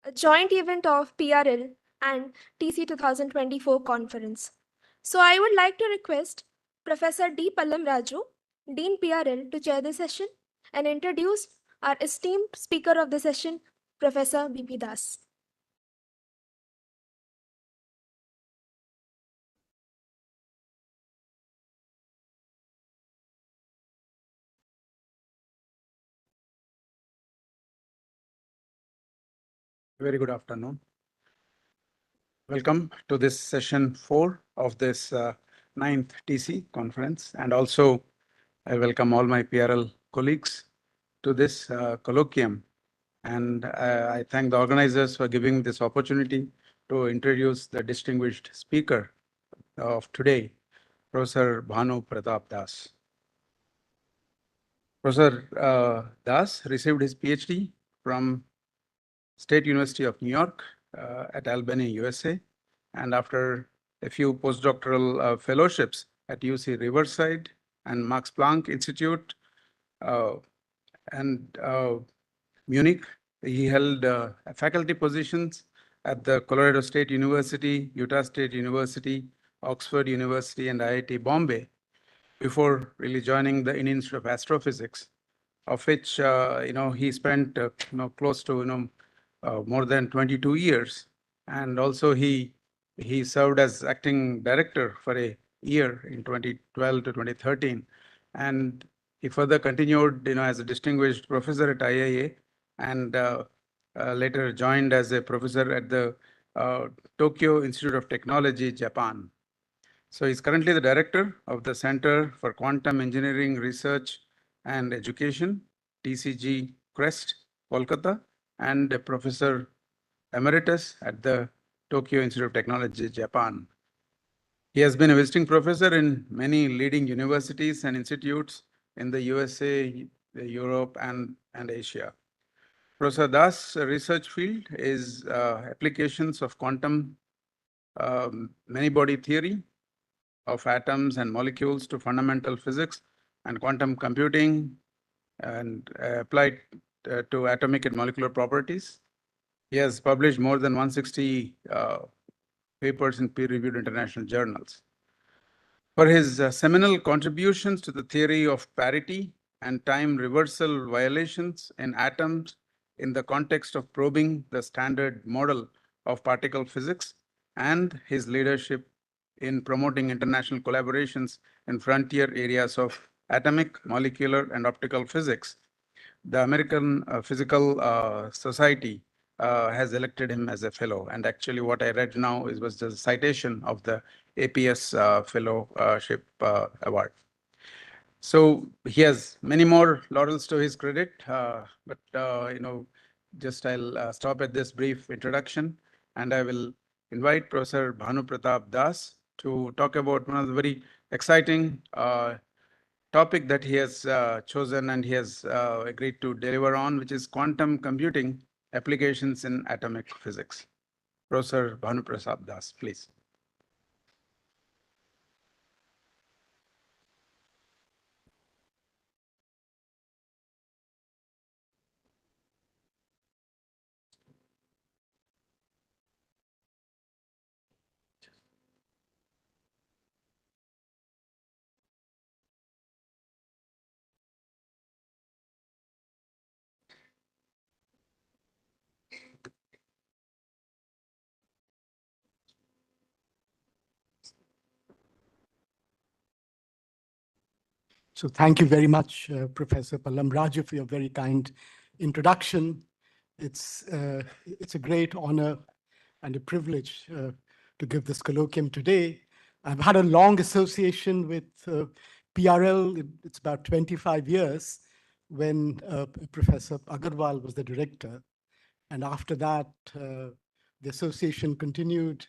a joint event of PRL and TC 2024 conference. So I would like to request Professor D. Pallam Raju, Dean PRL, to chair the session and introduce our esteemed speaker of the session, Professor B.P. Das. Very good afternoon. Welcome to this session 4 of this 9th TC conference. And also, I welcome all my PRL colleagues to this colloquium. And I thank the organizers for giving this opportunity to introduce the distinguished speaker of today, Professor Bhanu Pratap Das. Professor Das received his PhD from State University of New York at Albany, USA, and after a few postdoctoral fellowships at UC Riverside and Max Planck Institute and Munich, he held faculty positions at the Colorado State University, Utah State University, Oxford University, and IIT Bombay before really joining the Indian Institute of Astrophysics, of which he spent close to more than 22 years, and also he served as acting director for a year in 2012 to 2013, and he further continued as a distinguished professor at IIA, and later joined as a professor at the Tokyo Institute of Technology, Japan. So he's currently the director of the Center for Quantum Engineering Research and Education, TCG Crest, Kolkata, and a professor emeritus at the Tokyo Institute of Technology, Japan. He has been a visiting professor in many leading universities and institutes in the USA, Europe, and Asia. Professor Das' research field is applications of quantum many-body theory of atoms and molecules to fundamental physics and quantum computing, and applied to atomic and molecular properties. He has published more than 160 papers in peer-reviewed international journals. For his seminal contributions to the theory of parity and time reversal violations in atoms in the context of probing the standard model of particle physics, and his leadership in promoting international collaborations in frontier areas of atomic, molecular, and optical physics, the American Physical Society has elected him as a fellow. And actually what I read now was the citation of the APS Fellowship Award. So he has many more laurels to his credit, but just I'll stop at this brief introduction, and I will invite Professor Bhanu Pratap Das to talk about one of the very exciting topic that he has chosen and he has agreed to deliver on, which is quantum computing applications in atomic physics. Professor Bhanu Pratap Das, please. So thank you very much, Professor Pallam Raju, for your very kind introduction. It's a great honor and a privilege to give this colloquium today. I've had a long association with PRL. It's about 25 years when Professor Agarwal was the director. And after that, the association continued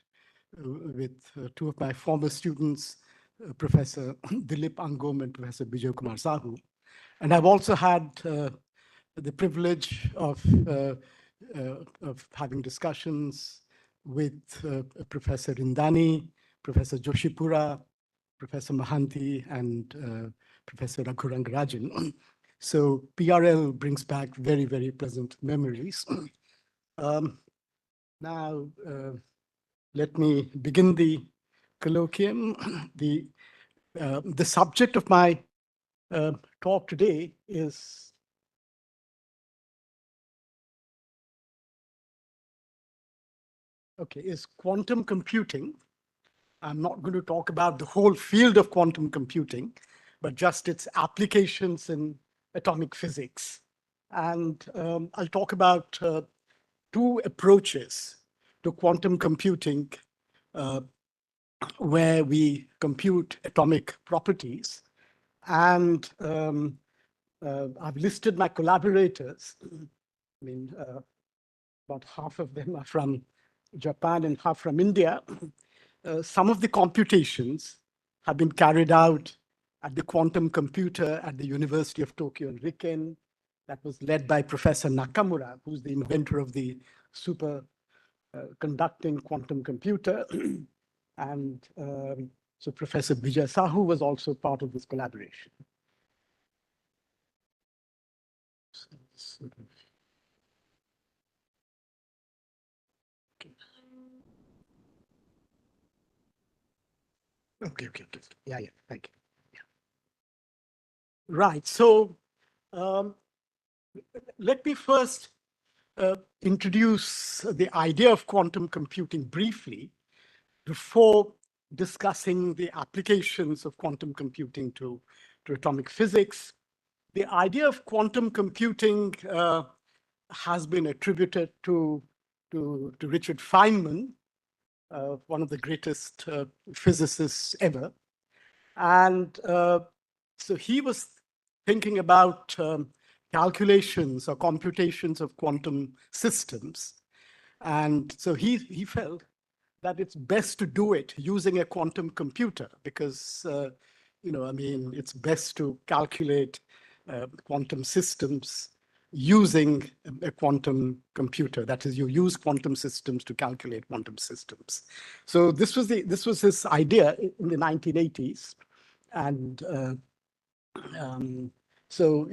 with two of my former students, Professor Dilip Angom and Professor Bijay Kumar Sahu. And I've also had the privilege of having discussions with Professor Indani, Professor Joshipura, Professor Mahanti, and Professor Raghurangarajan. So PRL brings back very, very pleasant memories. Now, let me begin the colloquium. The subject of my talk today is quantum computing. I'm not going to talk about the whole field of quantum computing, but just its applications in atomic physics. And I'll talk about two approaches to quantum computing where we compute atomic properties. And I've listed my collaborators. I mean, about half of them are from Japan and half from India. Some of the computations have been carried out at the quantum computer at the University of Tokyo in Riken. That was led by Professor Nakamura, who's the inventor of the superconducting quantum computer. And so Professor Vijay Sahu was also part of this collaboration. Okay. Yeah, thank you. Yeah. Right, so let me first introduce the idea of quantum computing briefly before discussing the applications of quantum computing to atomic physics. The idea of quantum computing has been attributed to Richard Feynman, one of the greatest physicists ever. And so he was thinking about calculations or computations of quantum systems. And so he felt that it's best to do it using a quantum computer because, it's best to calculate quantum systems using a quantum computer. That is, you use quantum systems to calculate quantum systems. So this was his idea in the 1980s. And so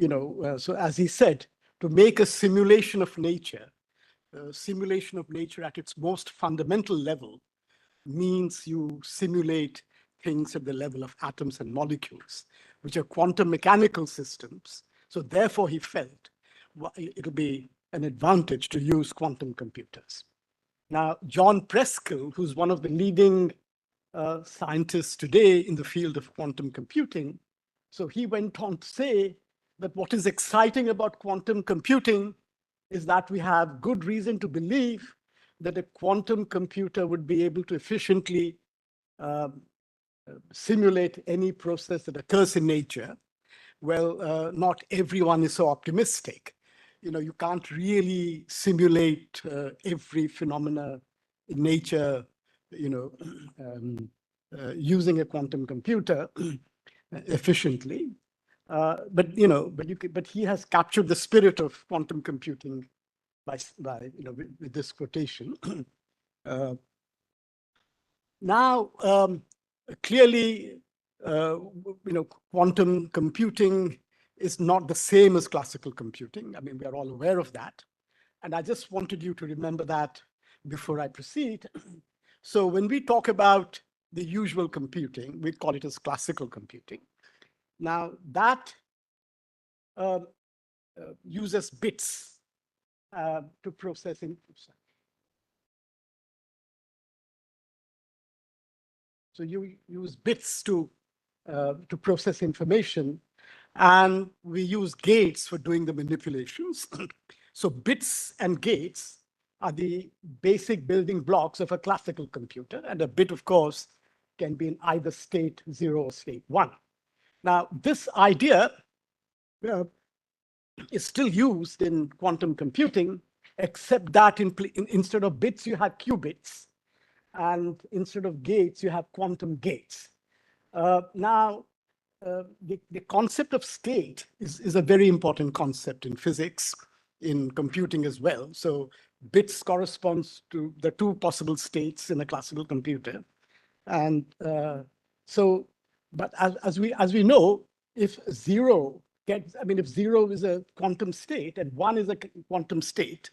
as he said, to make a simulation of nature at its most fundamental level means you simulate things at the level of atoms and molecules, which are quantum mechanical systems. So therefore, he felt it'll be an advantage to use quantum computers. Now, John Preskill, who's one of the leading scientists today in the field of quantum computing, so he went on to say that what is exciting about quantum computing is that we have good reason to believe that a quantum computer would be able to efficiently simulate any process that occurs in nature. Well, not everyone is so optimistic. You can't really simulate every phenomena in nature, using a quantum computer efficiently. But he has captured the spirit of quantum computing by with this quotation. Now, clearly, quantum computing is not the same as classical computing. I mean, we are all aware of that. And I just wanted you to remember that before I proceed. So when we talk about the usual computing, we call it as classical computing. Now, that uses bits to process information. So you use bits to process information, and we use gates for doing the manipulations. So bits and gates are the basic building blocks of a classical computer, and a bit, of course, can be in either state 0 or state 1. Now, this idea is still used in quantum computing, except that instead of bits, you have qubits. And instead of gates, you have quantum gates. Now, the concept of state is a very important concept in physics, in computing as well. So bits corresponds to the two possible states in a classical computer. And but as we know, if zero if zero is a quantum state and one is a quantum state,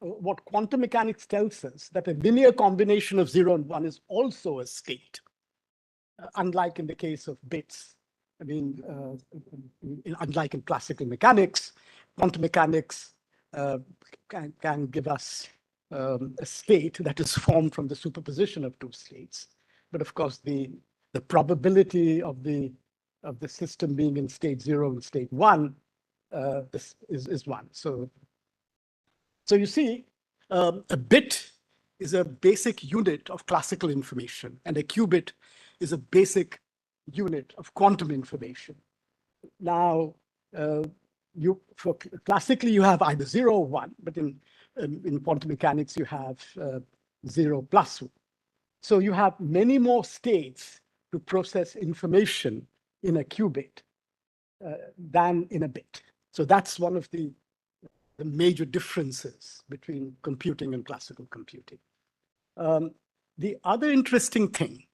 what quantum mechanics tells us, that a linear combination of 0 and 1 is also a state, unlike in the case of bits. I mean, unlike in classical mechanics, quantum mechanics can give us a state that is formed from the superposition of two states. But of course, the probability of the system being in state 0 and state 1 this is 1. So you see, a bit is a basic unit of classical information, and a qubit is a basic unit of quantum information. Now, classically, you have either 0 or 1, but in quantum mechanics, you have 0 plus 1. So you have many more states to process information in a qubit than in a bit. So that's one of the major differences between computing and classical computing. The other interesting thing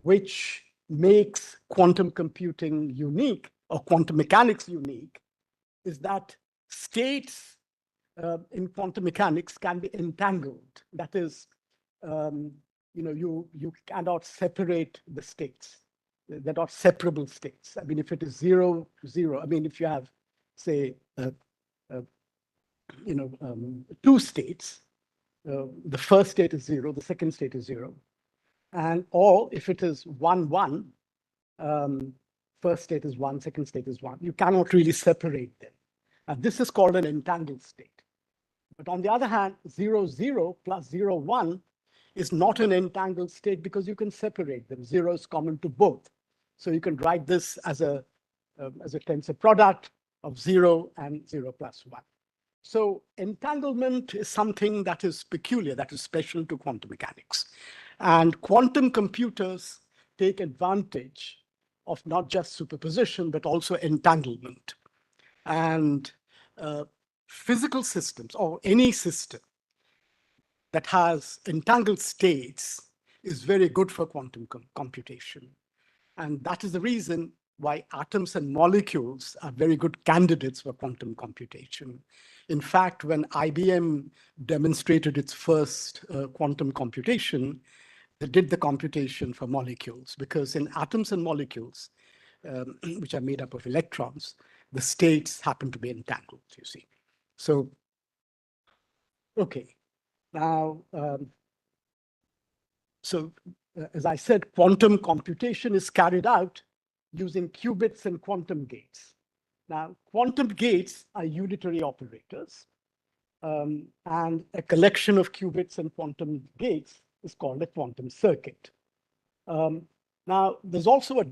which makes quantum computing unique, or quantum mechanics unique, is that states in quantum mechanics can be entangled. That is, you cannot separate the states. They're not separable states. I mean, if it is 0, 0, I mean, if you have, say, two states, the first state is 0, the second state is 0, and or if it is 1, 1, first state is 1, second state is 1, you cannot really separate them. And this is called an entangled state. But on the other hand, 0, 0 plus 0, 1 is not an entangled state because you can separate them. 0 is common to both. So you can write this as a tensor product of 0 and 0 plus 1. So entanglement is something that is peculiar, that is special to quantum mechanics. And quantum computers take advantage of not just superposition, but also entanglement. And physical systems, or any system that has entangled states, is very good for quantum computation. And that is the reason why atoms and molecules are very good candidates for quantum computation. In fact, when IBM demonstrated its first quantum computation, they did the computation for molecules, because in atoms and molecules, which are made up of electrons, the states happen to be entangled, you see. So, okay. Now, as I said, quantum computation is carried out using qubits and quantum gates. Now, quantum gates are unitary operators, and a collection of qubits and quantum gates is called a quantum circuit. Now, there's also a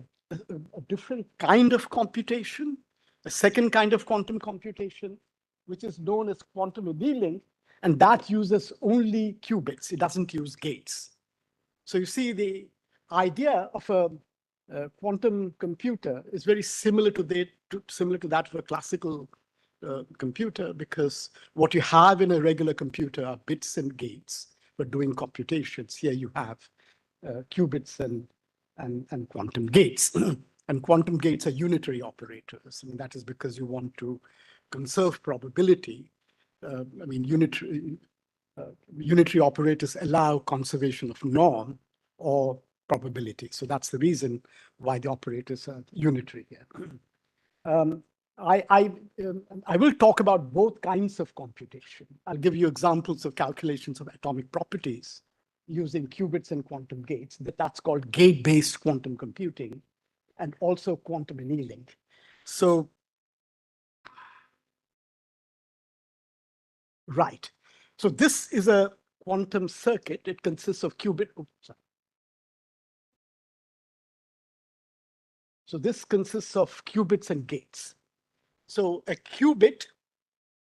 different kind of computation, a second kind of quantum computation, which is known as quantum annealing, and that uses only qubits. It doesn't use gates. So you see, the idea of a quantum computer is very similar to that of a classical computer, because what you have in a regular computer are bits and gates for doing computations. Here you have qubits and quantum gates. And quantum gates are unitary operators, and that is because you want to conserve probability. I mean, unitary operators allow conservation of norm or probability. So that's the reason why the operators are unitary here. I will talk about both kinds of computation. I'll give you examples of calculations of atomic properties using qubits and quantum gates. That's called gate-based quantum computing, and also quantum annealing. So, right. So this is a quantum circuit. It consists of So this consists of qubits and gates. So a qubit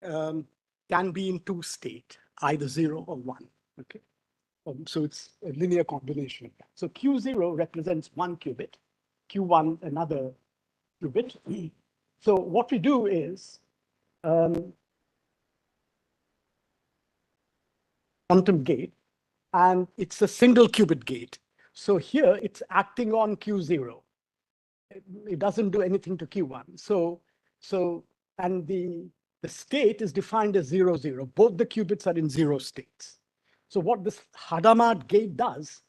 can be in two states, either 0 or 1. Okay. So it's a linear combination of that. So Q0 represents one qubit, Q1 another qubit. So what we do is quantum gate, and it's a single qubit gate. So here it's acting on Q0. It doesn't do anything to Q1. And the the state is defined as 0, 0. Both the qubits are in 0 states. So what this Hadamard gate does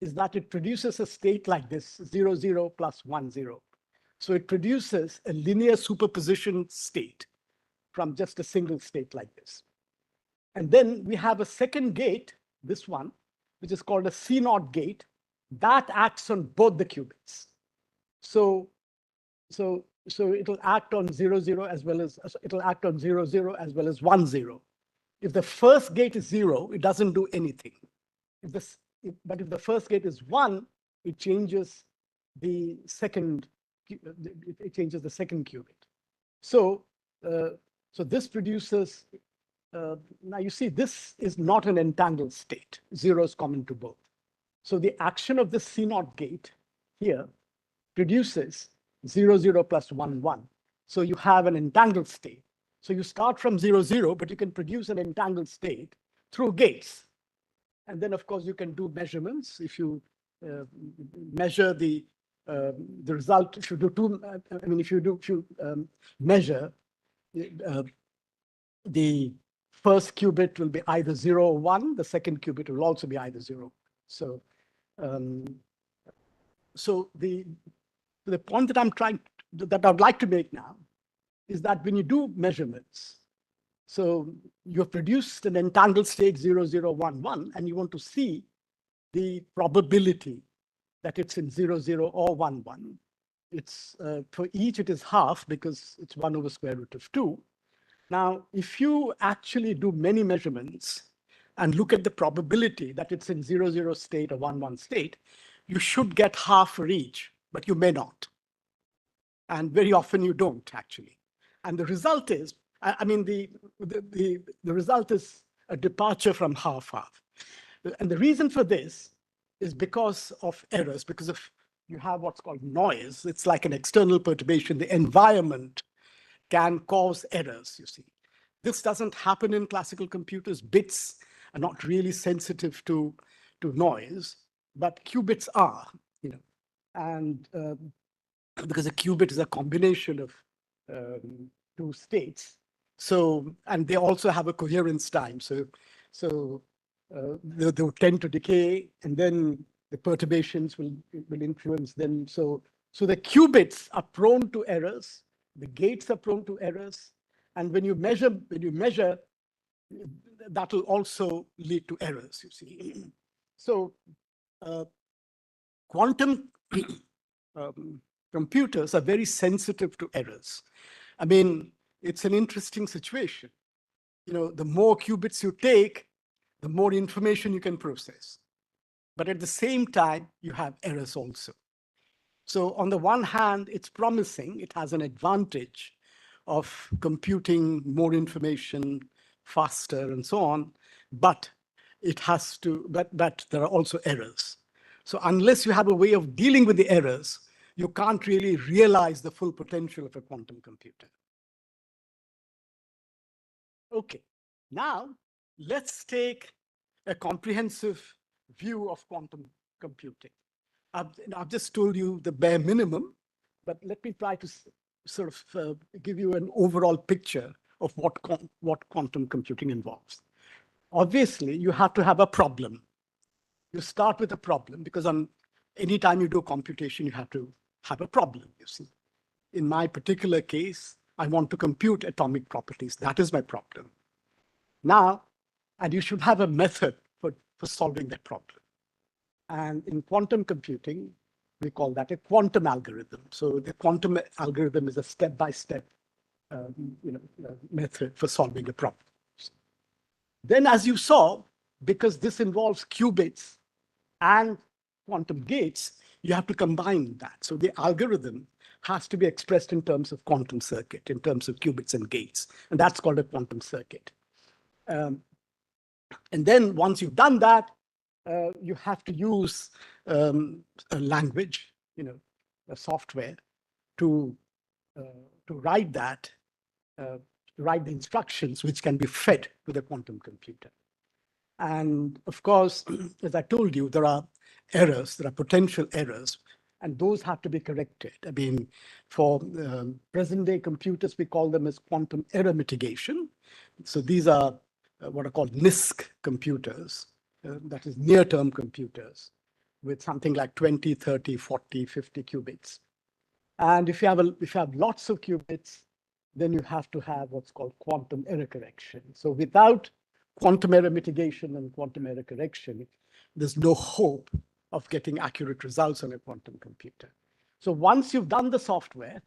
is that it produces a state like this, 0, 0 plus 1, 0. So it produces a linear superposition state from just a single state like this. And then we have a second gate, this one, which is called a C0 gate, that acts on both the qubits. So it'll act on 0, 0 as well as, it'll act on 0, 0 as well as 1, 0. If the first gate is 0, it doesn't do anything. But if the first gate is 1, it changes the second, it changes the second qubit. So this produces, now you see, this is not an entangled state. 0 is common to both. So the action of the C0 gate here produces 0, 0 plus 1, 1. So you have an entangled state. So you start from 0, 0, but you can produce an entangled state through gates. And then, of course, you can do measurements. If you measure the result, if you do two, if you measure, the first qubit will be either 0 or 1. The second qubit will also be either 0. So, the point that I'd like to make now is that when you do measurements, so you've produced an entangled state 0, 0, 1, 1, and you want to see the probability that it's in 0, 0 or 1, 1. It's for each it is half because it's 1 over square root of 2. Now, if you actually do many measurements and look at the probability that it's in 0, 0 state or 1, 1 state, you should get half for each, but you may not. And very often you don't actually. And the result is, the result is a departure from half-half. And the reason for this is because of errors, because of you have what's called noise. It's like an external perturbation. The environment can cause errors, you see. This doesn't happen in classical computers. Bits are not really sensitive to noise, but qubits are, and because a qubit is a combination of two states. So, and they also have a coherence time. So they'll tend to decay, and then the perturbations will influence them. So the qubits are prone to errors. The gates are prone to errors. And when you measure, that will also lead to errors, you see. So quantum computers are very sensitive to errors. I mean, it's an interesting situation. The more qubits you take, the more information you can process. But at the same time, you have errors also. So on the one hand, it's promising. It has an advantage of computing more information faster and so on, but it has to, but there are also errors. So unless you have a way of dealing with the errors, you can't really realize the full potential of a quantum computer. Okay, now let's take a comprehensive view of quantum computing. I've just told you the bare minimum, but let me try to sort of give you an overall picture of what quantum computing involves. Obviously, you have to have a problem. You start with a problem because any time you do computation, you have to have a problem, you see. In my particular case, I want to compute atomic properties. That is my problem. Now, and you should have a method for solving that problem. And in quantum computing, we call that a quantum algorithm. So the quantum algorithm is a step-by-step method for solving a problem. Then, as you saw, because this involves qubits and quantum gates, you have to combine that. So the algorithm has to be expressed in terms of quantum circuit, in terms of qubits and gates. And that's called a quantum circuit. And then once you've done that, you have to use a language, a software to write that, write the instructions which can be fed to the quantum computer. And of course, as I told you, there are errors, there are potential errors and those have to be corrected. I mean, for present-day computers, we call them as quantum error mitigation. So these are what are called NISC computers, that is near-term computers, with something like 20, 30, 40, 50 qubits. And if you have lots of qubits, then you have to have what's called quantum error correction. So without quantum error mitigation and quantum error correction, there's no hope of getting accurate results on a quantum computer. So once you've done the software,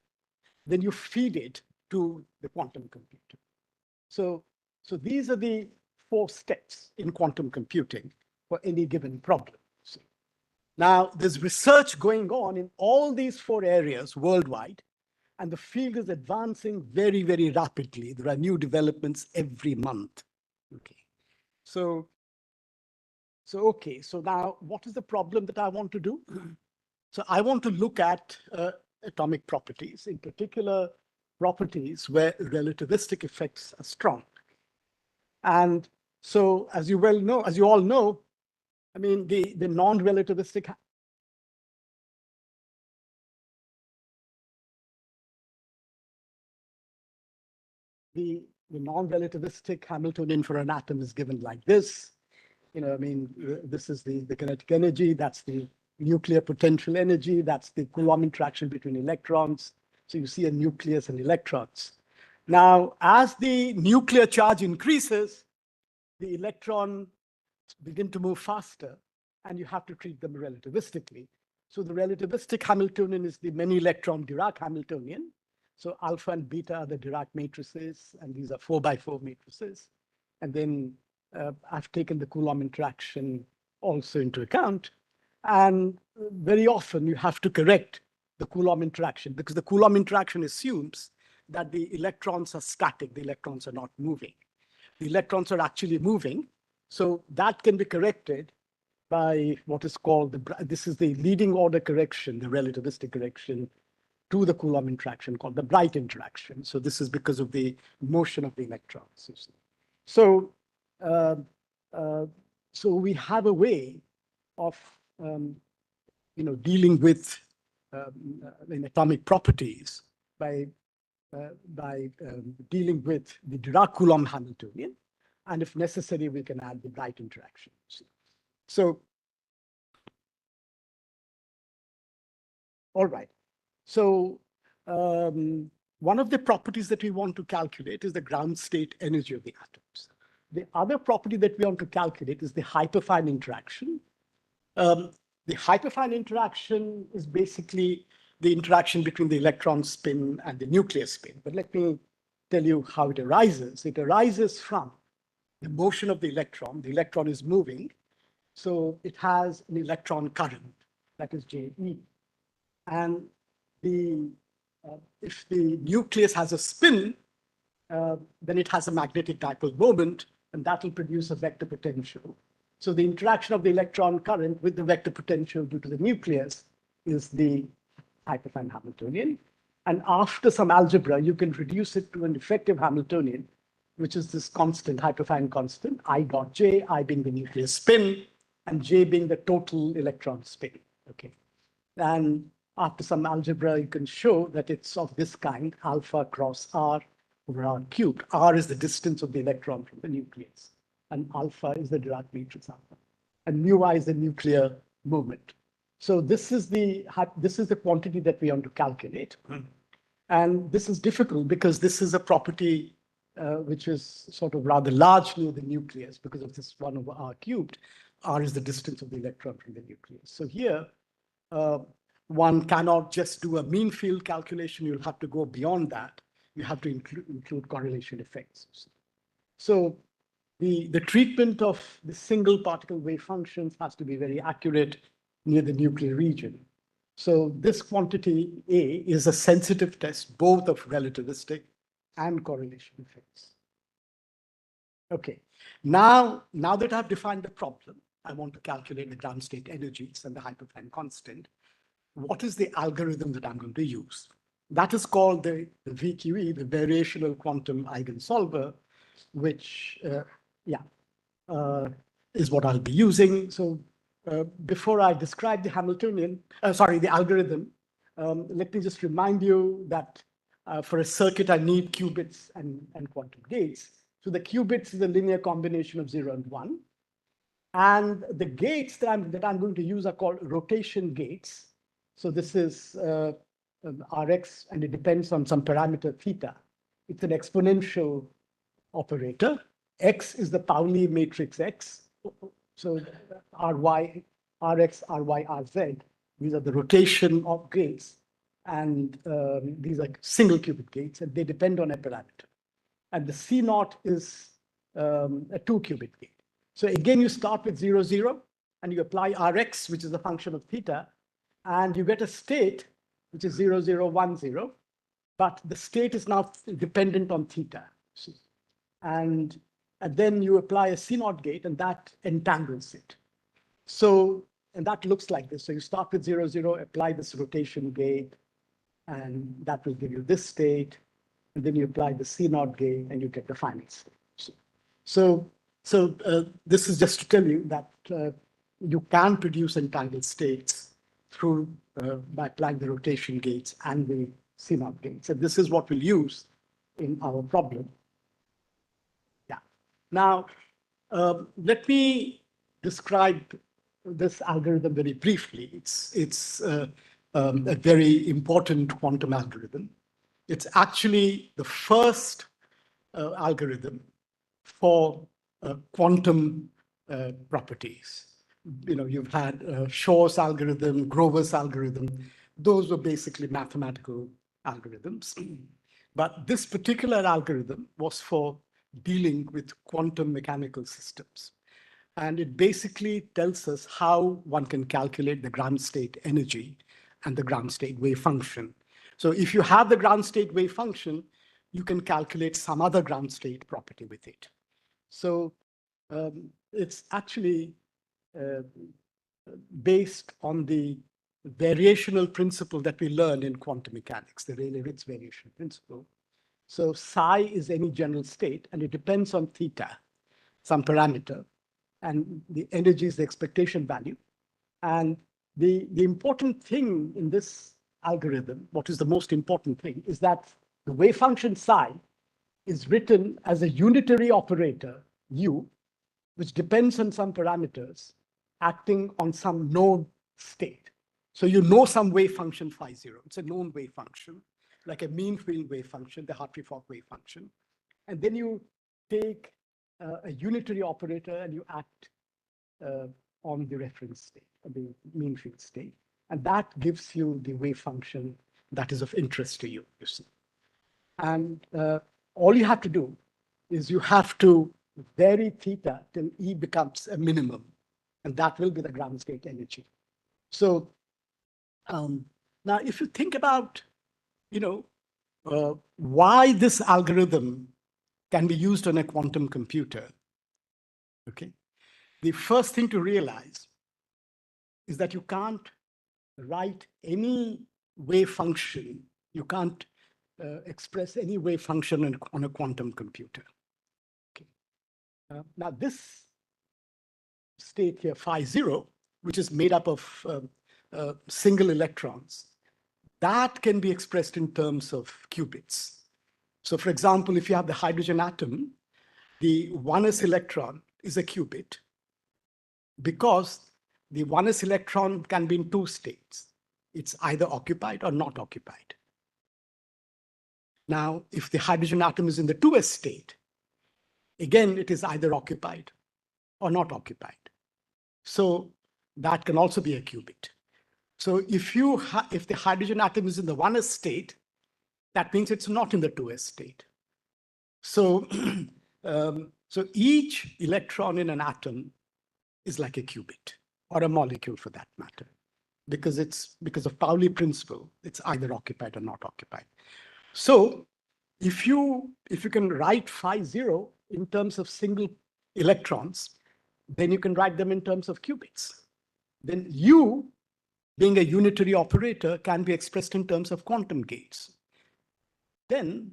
then you feed it to the quantum computer. So these are the 4 steps in quantum computing for any given problem. Now, there's research going on in all these 4 areas worldwide, and the field is advancing very, very rapidly. There are new developments every month. Okay. So now what is the problem that I want to do? So I want to look at atomic properties, in particular properties where relativistic effects are strong. And so as you all know, I mean, the non-relativistic the non-relativistic Hamiltonian for an atom is given like this. I mean, this is the kinetic energy, that's the nuclear potential energy, that's the Coulomb interaction between electrons. So you see a nucleus and electrons. Now, as the nuclear charge increases, the electrons begin to move faster, and you have to treat them relativistically. So the relativistic Hamiltonian is the many electron Dirac Hamiltonian. So alpha and beta are the Dirac matrices, and these are 4x4 matrices. And then I've taken the Coulomb interaction also into account. And very often you have to correct the Coulomb interaction, because the Coulomb interaction assumes that the electrons are static, the electrons are not moving. The electrons are actually moving. So that can be corrected by what is called, this is the leading order correction, the relativistic correction to the Coulomb interaction called the bright interaction. So this is because of the motion of the electrons. So, so we have a way of dealing with in atomic properties by dealing with the Dirac-Coulomb Hamiltonian, and if necessary, we can add the bright interaction. So, all right. So one of the properties that we want to calculate is the ground state energy of the atoms. The other property that we want to calculate is the hyperfine interaction. The hyperfine interaction is basically the interaction between the electron spin and the nuclear spin. But let me tell you how it arises. It arises from the motion of the electron. The electron is moving, so it has an electron current, that is JE. And if the nucleus has a spin, then it has a magnetic dipole moment, and that will produce a vector potential. So the interaction of the electron current with the vector potential due to the nucleus is the hyperfine Hamiltonian. And after some algebra, you can reduce it to an effective Hamiltonian, which is this constant, hyperfine constant, I dot J, I being the nuclear spin, and J being the total electron spin. Okay. And after some algebra, you can show that it's of this kind, alpha cross R over R cubed. R is the distance of the electron from the nucleus, and alpha is the Dirac matrix alpha, and mu I is the nuclear moment. So this is the quantity that we want to calculate. And this is difficult because this is a property which is sort of rather large near the nucleus because of this 1 over R cubed. R is the distance of the electron from the nucleus. So here, one cannot just do a mean field calculation. You'll have to go beyond that. You have to include correlation effects. So the treatment of the single particle wave functions has to be very accurate near the nuclear region. So this quantity A is a sensitive test, both of relativistic and correlation effects. Okay, now that I've defined the problem, I want to calculate the ground state energies and the hyperfine constant. What is the algorithm that I'm going to use? That is called the VQE, the variational quantum eigensolver, which is what I'll be using. So before I describe the the algorithm, let me just remind you that for a circuit, I need qubits and quantum gates. So the qubits is a linear combination of 0 and 1. And the gates that I'm going to use are called rotation gates. So this is Rx, and it depends on some parameter theta. It's an exponential operator. X is the Pauli matrix X. So Ry, Rx, Ry, Rz, these are the rotation of gates. And these are single qubit gates, and they depend on a parameter. And the C naught is a 2-qubit gate. So again, you start with 0, 0, and you apply Rx, which is a function of theta, and you get a state, which is 0, 0, 1, 0. But the state is now dependent on theta. And then you apply a C naught gate, and that entangles it. So, and that looks like this. So you start with 0, 0, apply this rotation gate, and that will give you this state. And then you apply the C naught gate, and you get the final state. So this is just to tell you that you can produce entangled states through by applying the rotation gates and the C naught gates. And this is what we'll use in our problem. Yeah. Now, let me describe this algorithm very briefly. It's a very important quantum algorithm. It's actually the first algorithm for quantum properties. You know, you've had Shor's algorithm, Grover's algorithm. Those were basically mathematical algorithms. But this particular algorithm was for dealing with quantum mechanical systems. And it basically tells us how one can calculate the ground state energy and the ground state wave function. So if you have the ground state wave function, you can calculate some other ground state property with it. So it's actually based on the variational principle that we learned in quantum mechanics, the Rayleigh-Ritz variation principle. So psi is any general state, and it depends on theta, some parameter, and the energy is the expectation value. And the important thing in this algorithm, what is the most important thing, is that the wave function psi is written as a unitary operator, u, which depends on some parameters acting on some known state. So you know some wave function phi 0. It's a known wave function, like a mean field wave function, the Hartree-Fock wave function. And then you take a unitary operator and you act on the reference state, the mean field state. And that gives you the wave function that is of interest to you, you see. And all you have to do is you have to vary theta till E becomes a minimum, and that will be the ground state energy. So now if you think about, you know, why this algorithm can be used on a quantum computer, okay? The first thing to realize is that you can't write any wave function. You can't express any wave function on a quantum computer. Okay. Now this state here, phi 0, which is made up of single electrons, that can be expressed in terms of qubits. So for example, if you have the hydrogen atom, the 1s electron is a qubit because the 1s electron can be in two states. It's either occupied or not occupied. Now, if the hydrogen atom is in the 2s state, again, it is either occupied or not occupied. So that can also be a qubit. So if the hydrogen atom is in the 1s state, that means it's not in the 2s state. So, so each electron in an atom is like a qubit, or a molecule for that matter, because of Pauli principle, it's either occupied or not occupied. So if you can write phi 0 in terms of single electrons, then you can write them in terms of qubits. Then U, being a unitary operator, can be expressed in terms of quantum gates. Then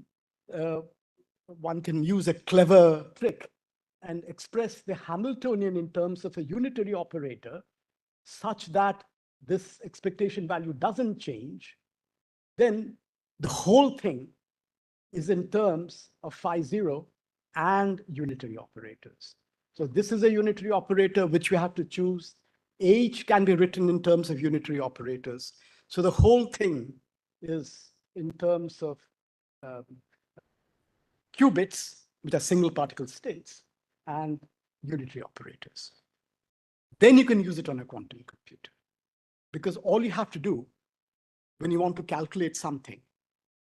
one can use a clever trick and express the Hamiltonian in terms of a unitary operator such that this expectation value doesn't change, then the whole thing is in terms of phi 0 and unitary operators. So this is a unitary operator which we have to choose. H can be written in terms of unitary operators. So the whole thing is in terms of qubits, which are single particle states, and unitary operators. Then you can use it on a quantum computer. Because all you have to do when you want to calculate something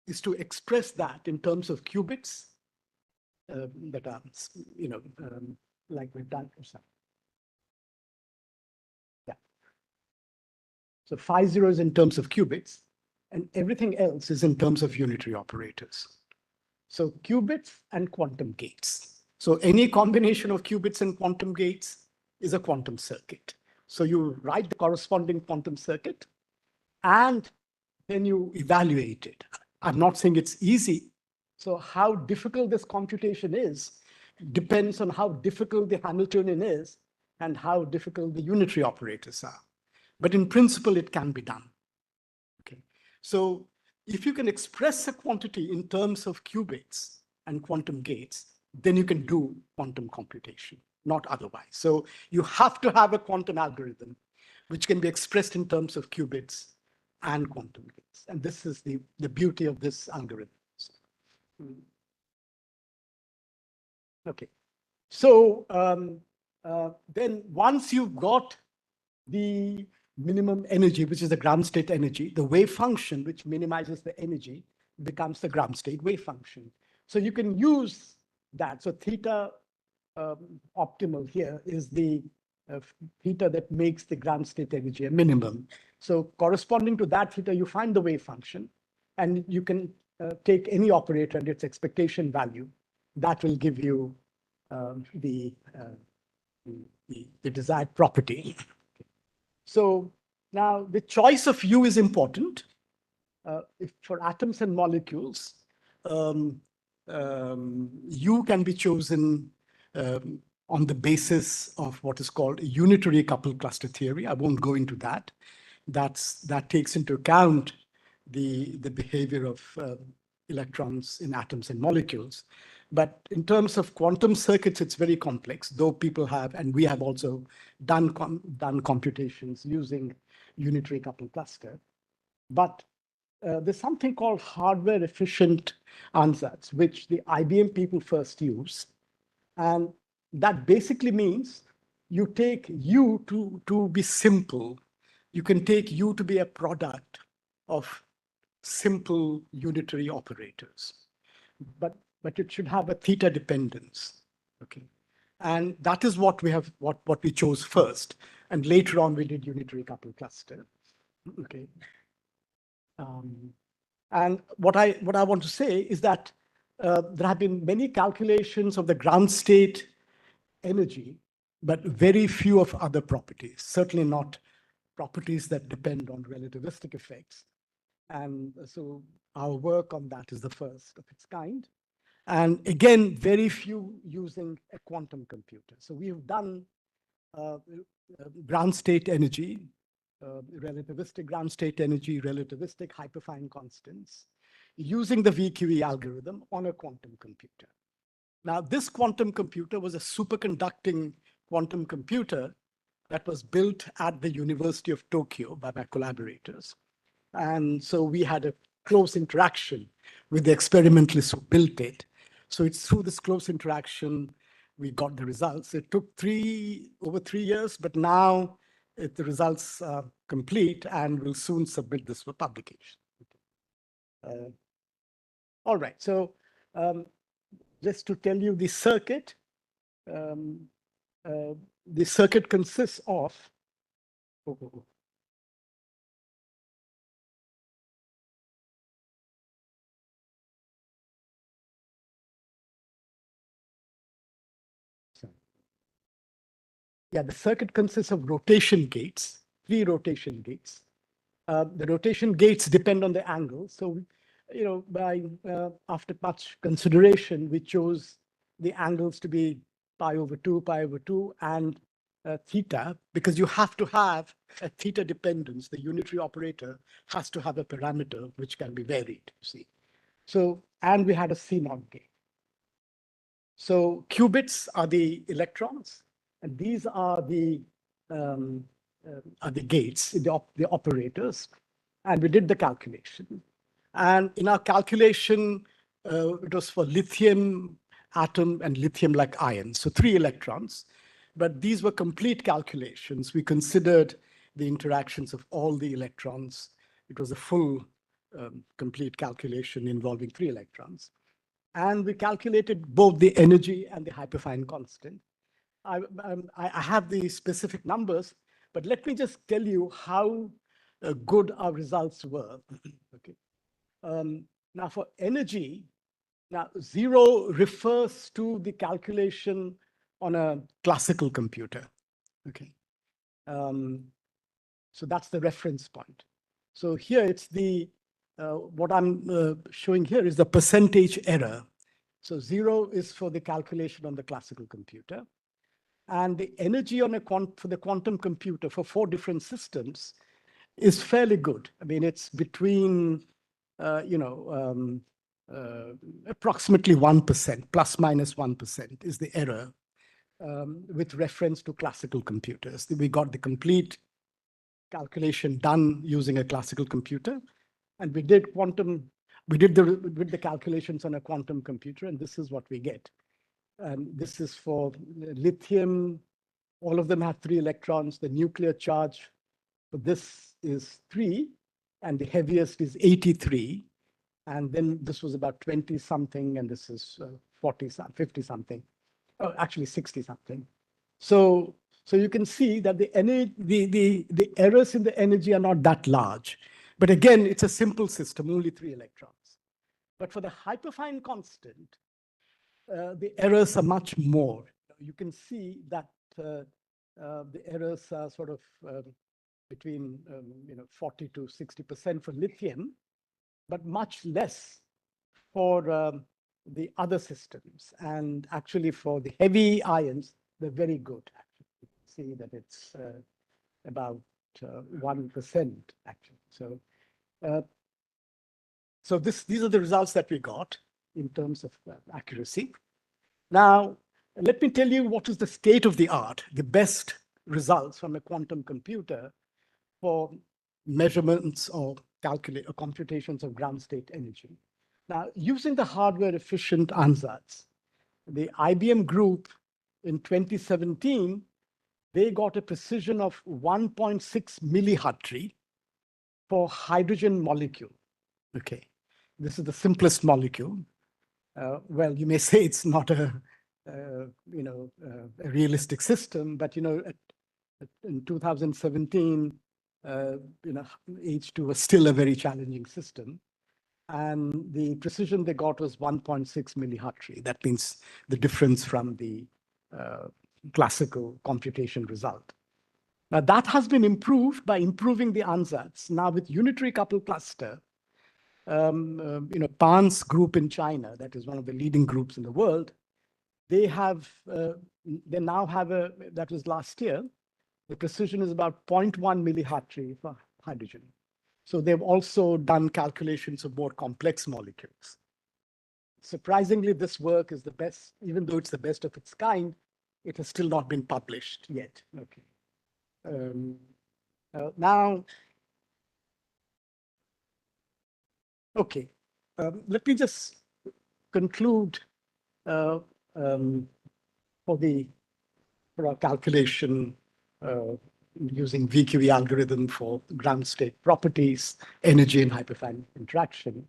is to express that in terms of qubits that are, like we've done for some. Yeah. So phi 0 is in terms of qubits, and everything else is in terms of unitary operators. So qubits and quantum gates. So any combination of qubits and quantum gates is a quantum circuit. So you write the corresponding quantum circuit, and then you evaluate it. I'm not saying it's easy. So how difficult this computation is depends on how difficult the Hamiltonian is and how difficult the unitary operators are. But in principle, it can be done. Okay. So if you can express a quantity in terms of qubits and quantum gates, then you can do quantum computation, not otherwise. So you have to have a quantum algorithm which can be expressed in terms of qubits and quantum gates. And this is the beauty of this algorithm. Okay. So then once you've got the minimum energy, which is the ground state energy, the wave function, which minimizes the energy, becomes the ground state wave function. So you can use that. So theta optimal here is the theta that makes the ground state energy a minimum. So corresponding to that theta, you find the wave function, and you can take any operator and its expectation value. That will give you the desired property. So now the choice of U is important. If for atoms and molecules, U can be chosen on the basis of what is called a unitary coupled cluster theory. I won't go into that. That takes into account the behavior of electrons in atoms and molecules. But in terms of quantum circuits, it's very complex, though people have, and we have also done computations using unitary coupled cluster. But there's something called hardware efficient ansatz, which the IBM people first used. And that basically means you take U to be simple. You can take U to be a product of simple unitary operators. But it should have a theta dependence. Okay. And that is what we have, what we chose first. And later on, we did unitary coupled cluster. Okay. And what I want to say is that there have been many calculations of the ground state energy, but very few of other properties, certainly not properties that depend on relativistic effects. And so our work on that is the first of its kind. And again, very few using a quantum computer. So we have done ground state energy, relativistic ground state energy, relativistic hyperfine constants, using the VQE algorithm on a quantum computer. Now, this quantum computer was a superconducting quantum computer that was built at the University of Tokyo by my collaborators. And so we had a close interaction with the experimentalists who built it. So it's through this close interaction we got the results. It took over 3 years, but now the results are complete, and we'll soon submit this for publication. All right, so just to tell you the circuit, the circuit consists of, the circuit consists of rotation gates, 3 rotation gates. The rotation gates depend on the angle. So, after much consideration, we chose the angles to be pi over 2, and theta, because you have to have a theta dependence. The unitary operator has to have a parameter which can be varied, you see. So, and we had a CNOT gate. So qubits are the electrons, and these are the gates, the operators. And we did the calculation. And in our calculation, it was for lithium atom and lithium-like ions, so 3 electrons. But these were complete calculations. We considered the interactions of all the electrons. It was a full, complete calculation involving 3 electrons. And we calculated both the energy and the hyperfine constant. I have the specific numbers, but let me just tell you how good our results were. Okay. Now for energy, now 0 refers to the calculation on a classical computer. Okay. So that's the reference point. So here it's the, what I'm showing here is the percentage error. So 0 is for the calculation on the classical computer. And the energy on for the quantum computer for 4 different systems is fairly good. I mean, it's between, approximately 1%, plus minus 1% is the error with reference to classical computers. We got the complete calculation done using a classical computer, and we did the calculations on a quantum computer, and this is what we get. And this is for lithium. All of them have 3 electrons. The nuclear charge for this is 3, and the heaviest is 83. And then this was about 20 something, and this is 50 something. Oh, actually 60 something. So you can see that the errors in the energy are not that large. But again, it's a simple system, only 3 electrons. But for the hyperfine constant, the errors are much more. You can see that the errors are sort of between 40 to 60% for lithium, but much less for the other systems. And actually for the heavy ions, they're very good. Actually, you can see that it's about 1% actually. So these are the results that we got in terms of accuracy. Now, let me tell you what is the state of the art, the best results from a quantum computer for measurements or computations of ground state energy. Now, using the hardware efficient ansatz, the IBM group in 2017, they got a precision of 1.6 millihartry for hydrogen molecule. Okay, this is the simplest molecule. Well, you may say it's not a realistic system, but in 2017, H2 was still a very challenging system. And the precision they got was 1.6 millihartry. That means the difference from the classical computation result. Now that has been improved by improving the ansatz. Now with unitary coupled cluster, Pan's group in China, that is one of the leading groups in the world, they now have that was last year, the precision is about 0.1 millihartry for hydrogen. So they've also done calculations of more complex molecules. Surprisingly, this work is the best, even though it's the best of its kind, it has still not been published yet. Okay. Now, okay, let me just conclude for our calculation using VQE algorithm for ground state properties, energy and hyperfine interaction.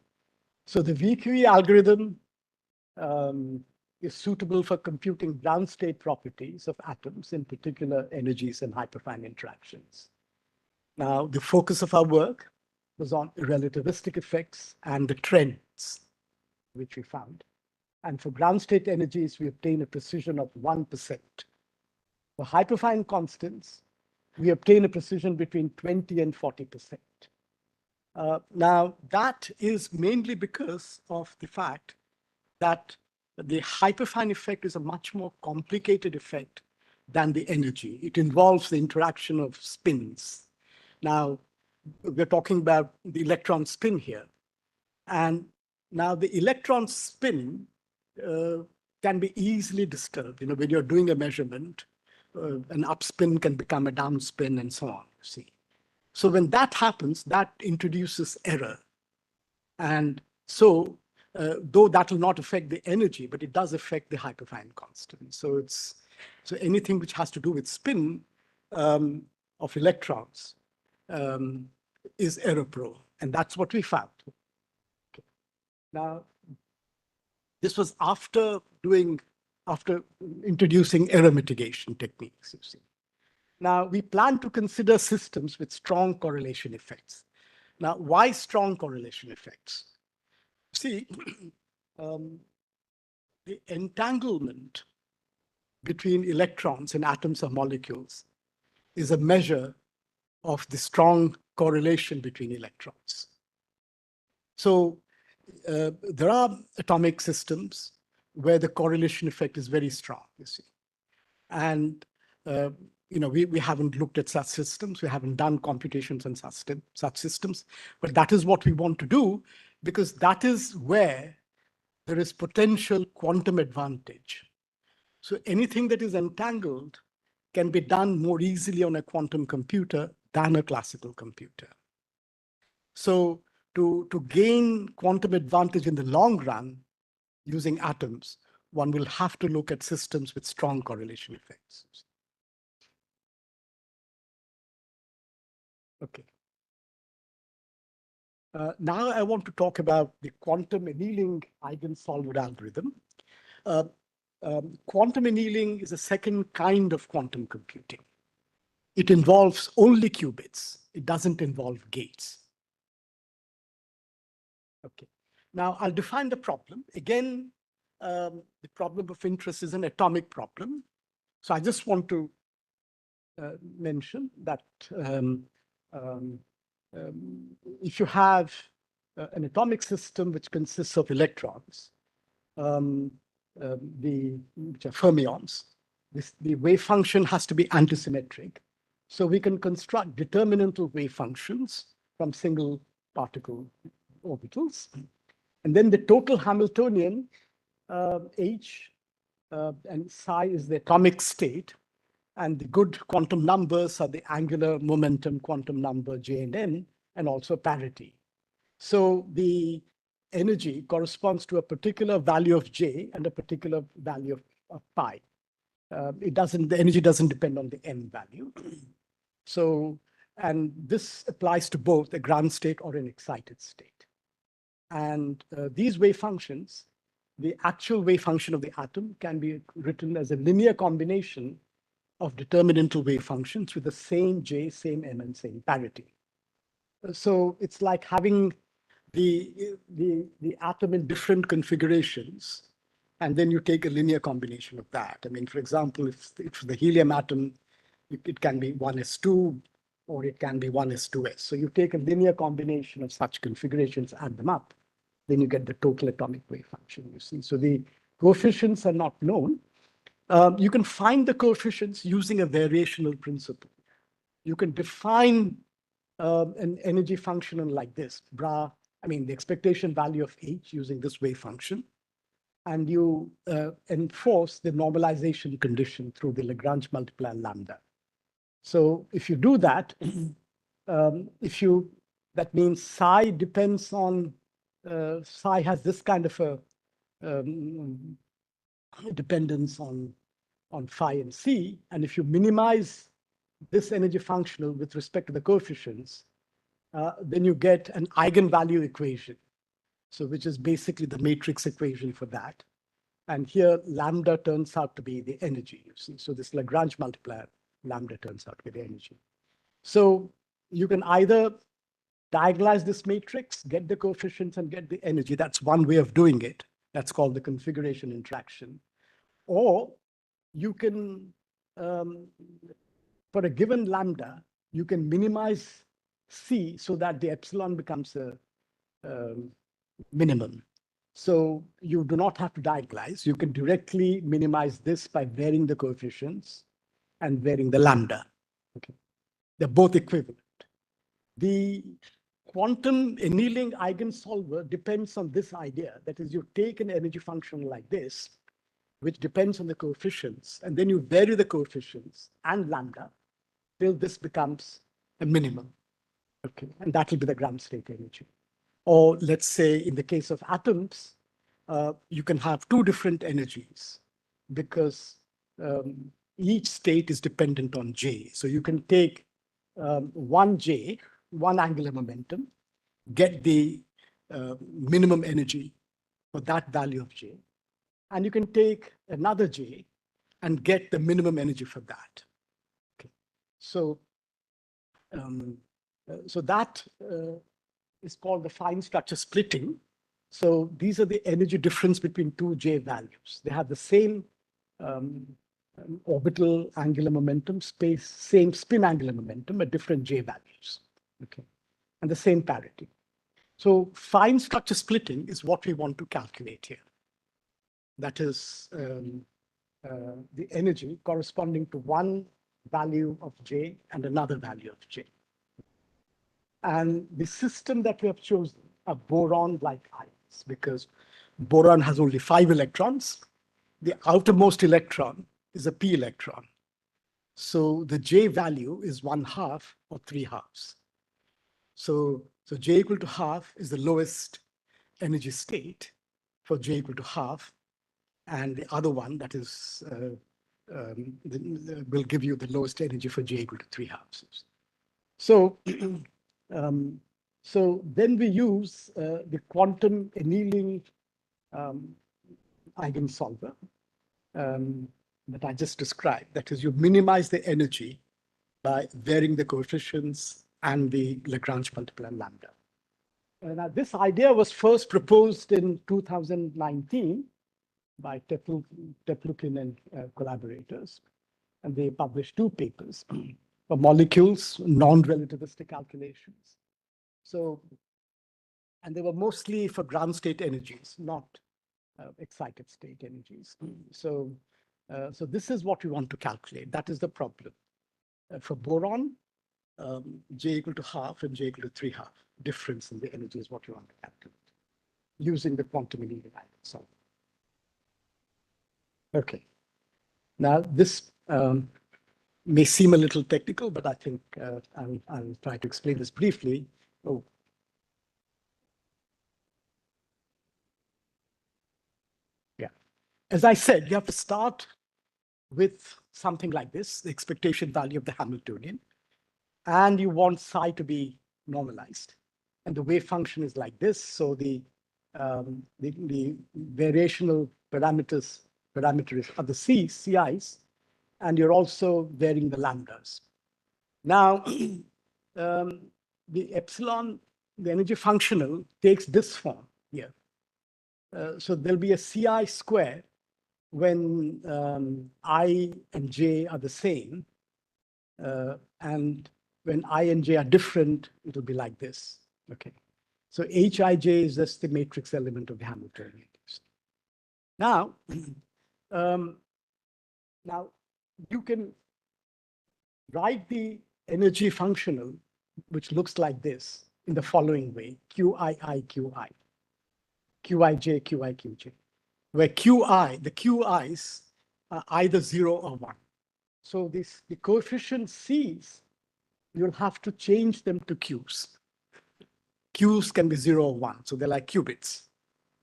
So the VQE algorithm is suitable for computing ground state properties of atoms, in particular energies and hyperfine interactions. Now, the focus of our work was on relativistic effects and the trends, which we found. And for ground state energies, we obtain a precision of 1%. For hyperfine constants, we obtain a precision between 20 and 40%. Now, that is mainly because of the fact that the hyperfine effect is a much more complicated effect than the energy. It involves the interaction of spins. Now, we're talking about the electron spin here. And now the electron spin can be easily disturbed. You know, when you're doing a measurement, an upspin can become a downspin and so on, you see. So when that happens, that introduces error. And so, though that will not affect the energy, but it does affect the hyperfine constant. So anything which has to do with spin of electrons is error prone, and that's what we found. Okay. Now, this was after introducing error mitigation techniques, you see. Now, we plan to consider systems with strong correlation effects. Now, why strong correlation effects? See, the entanglement between electrons in atoms or molecules is a measure of the strong correlation between electrons. So there are atomic systems where the correlation effect is very strong, you see. And you know, we haven't looked at such systems. We haven't done computations on such systems. But that is what we want to do, because that is where there is potential quantum advantage. So anything that is entangled can be done more easily on a quantum computer than a classical computer. So to gain quantum advantage in the long run using atoms, one will have to look at systems with strong correlation effects. Okay. Now I want to talk about the quantum annealing eigensolver algorithm. Quantum annealing is a second kind of quantum computing. It involves only qubits. It doesn't involve gates. Okay. Now I'll define the problem. Again, the problem of interest is an atomic problem. So I just want to mention that if you have an atomic system which consists of electrons, which are fermions, the wave function has to be antisymmetric. So we can construct determinantal wave functions from single particle orbitals. And then the total Hamiltonian, H and psi is the atomic state. And the good quantum numbers are the angular momentum quantum number, J and N, and also parity. So the energy corresponds to a particular value of J and a particular value of pi. The energy doesn't depend on the N value. So, and this applies to both a ground state or an excited state. And these wave functions, the actual wave function of the atom can be written as a linear combination of determinantal wave functions with the same J, same M, and same parity. So it's like having the atom in different configurations, and then you take a linear combination of that. I mean, for example, if the helium atom, it can be 1s2, or it can be 1s2s. So you take a linear combination of such configurations, add them up, then you get the total atomic wave function, you see. So the coefficients are not known. You can find the coefficients using a variational principle. You can define an energy function like this, the expectation value of H using this wave function, and you enforce the normalization condition through the Lagrange multiplier lambda. So if you do that, that means psi depends on, psi has this kind of a dependence on phi and c, and if you minimize this energy functional with respect to the coefficients, then you get an eigenvalue equation, so which is basically the matrix equation for that. And here lambda turns out to be the energy, you see. So this Lagrange multiplier, lambda turns out to be the energy. So you can either diagonalize this matrix, get the coefficients, and get the energy. That's one way of doing it. That's called the configuration interaction. Or you can, for a given lambda, you can minimize C so that the epsilon becomes a minimum. So you do not have to diagonalize. You can directly minimize this by varying the coefficients. and varying the lambda. Okay. They're both equivalent. The quantum annealing eigensolver depends on this idea. That is, you take an energy function like this, which depends on the coefficients, and then you vary the coefficients and lambda till this becomes a minimum. Okay, and that will be the ground state energy. Or let's say in the case of atoms, you can have two different energies because each state is dependent on J. So you can take one J, one angular momentum, get the minimum energy for that value of J. And you can take another J and get the minimum energy for that. Okay. So, so that is called the fine structure splitting. So these are the energy difference between two J values. They have the same orbital angular momentum, same spin angular momentum, but different J values. Okay, and the same parity. So fine structure splitting is what we want to calculate here. That is the energy corresponding to one value of J and another value of J. And the system that we have chosen are boron-like ions because boron has only 5 electrons. The outermost electron is a p electron. So the J value is 1/2 or 3/2. So J equal to half is the lowest energy state for J equal to half. And the other one that is will give you the lowest energy for J equal to 3/2. So, so then we use the quantum annealing eigensolver that I just described. That is, you minimize the energy by varying the coefficients and the Lagrange multiplier lambda. Now, this idea was first proposed in 2019 by Teplukin and collaborators, and they published 2 papers for molecules, non-relativistic calculations. So, and they were mostly for ground state energies, not excited state energies. So, so this is what we want to calculate. That is the problem. For boron, J equal to half and J equal to 3/2. Difference in the energy is what you want to calculate using the quantum annealing eigensolver. Okay. Now this may seem a little technical, but I think I'll try to explain this briefly. Oh. Yeah. As I said, you have to start with something like this, the expectation value of the Hamiltonian, and you want psi to be normalized. And the wave function is like this. So the variational parameters are the CIs, and you're also varying the lambdas. Now, the epsilon, the energy functional, takes this form here. So there'll be a CI square when I and J are the same. And when I and J are different, it'll be like this. Okay. So Hij is just the matrix element of the Hamiltonian. Now, now you can write the energy functional, which looks like this in the following way: Qi, Qi, Qij, Qi, Qj, where Qi, the Qi's are either 0 or 1. So the coefficient C's, you'll have to change them to Q's. Q's can be 0 or 1, so they're like qubits.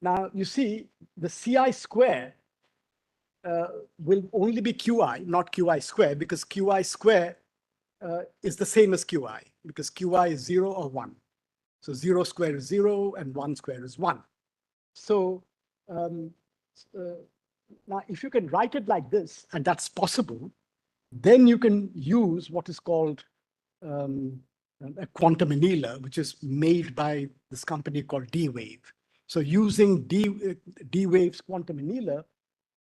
Now, you see, the Ci square will only be Qi, not Qi square, because Qi square is the same as Qi, because Qi is 0 or 1. So 0 square is 0, and 1 square is 1. So now, if you can write it like this, and that's possible, then you can use what is called a quantum annealer, which is made by this company called D-Wave. So using D-Wave's quantum annealer,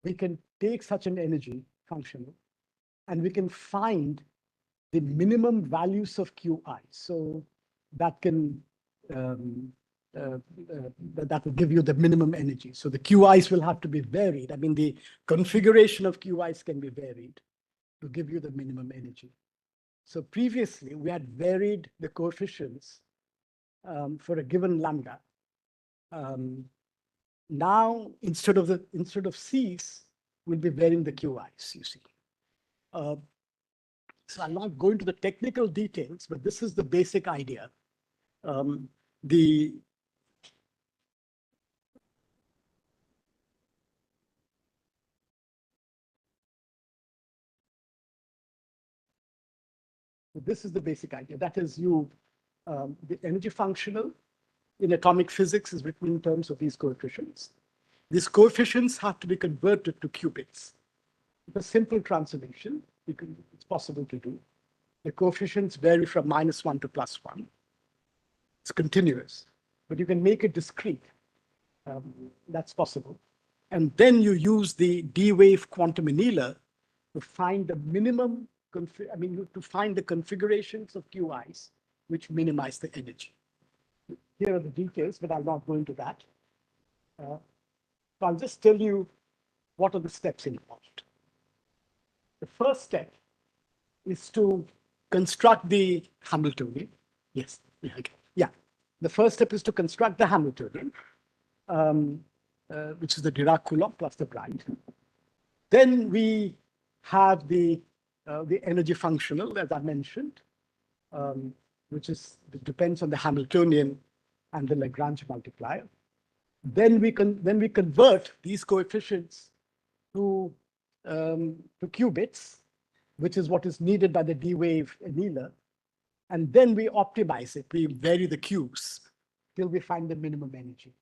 we can take such an energy function and we can find the minimum values of Qi. So that can that will give you the minimum energy. So the Qi's will have to be varied. I mean, the configuration of Qi's can be varied. to give you the minimum energy. So previously, we had varied the coefficients for a given lambda. Now, instead of C's, we'll be varying the QIs, you see. So I'll not go into the technical details, but this is the basic idea. This is the basic idea. That is, the energy functional in atomic physics is written in terms of these coefficients. These coefficients have to be converted to qubits. It's a simple transformation. It's possible to do. The coefficients vary from -1 to +1. It's continuous, but you can make it discrete. That's possible. And then you use the D-wave quantum annealer to find the minimum, to find the configurations of QIs which minimize the energy. Here are the details, but I'll not go into that. So I'll just tell you what are the steps involved. The first step is to construct the Hamiltonian. Yes, yeah. The first step is to construct the Hamiltonian, which is the Dirac-Coulomb plus the Bright. Then we have the energy functional, as I mentioned, which depends on the Hamiltonian and the Lagrange multiplier. Then we convert these coefficients to qubits, which is what is needed by the D-wave annealer. And then we optimize it. We vary the Qs till we find the minimum energy.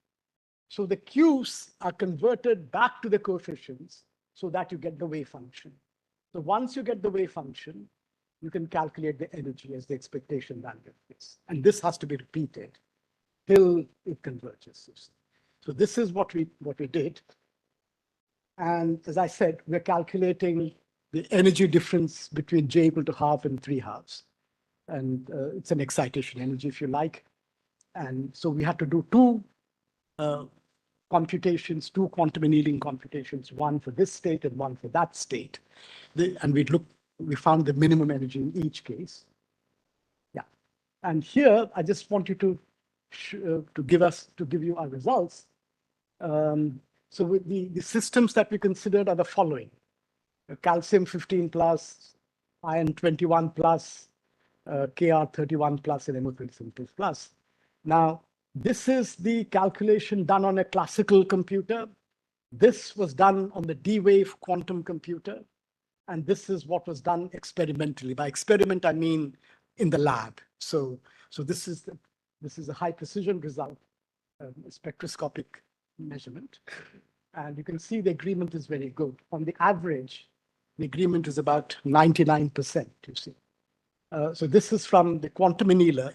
So the Qs are converted back to the coefficients so that you get the wave function. So once you get the wave function, you can calculate the energy as the expectation value is. And this has to be repeated till it converges. So this is what we did. And as I said, we're calculating the energy difference between J equal to half and 3/2. And it's an excitation energy, if you like. And so we had to do two computations, two quantum annealing computations, one for this state and one for that state. And we found the minimum energy in each case. Yeah. And here, I just want you to give you our results. So with the systems that we considered are the following: calcium 15 plus, iron 21 plus, Kr 31 plus, and Mo 27 plus. Now, this is the calculation done on a classical computer. This was done on the D-wave quantum computer. And this is what was done experimentally. By experiment, I mean in the lab. So this is a high precision result, a spectroscopic measurement. And you can see the agreement is very good. On the average, the agreement is about 99%, you see. So this is from the quantum annealer,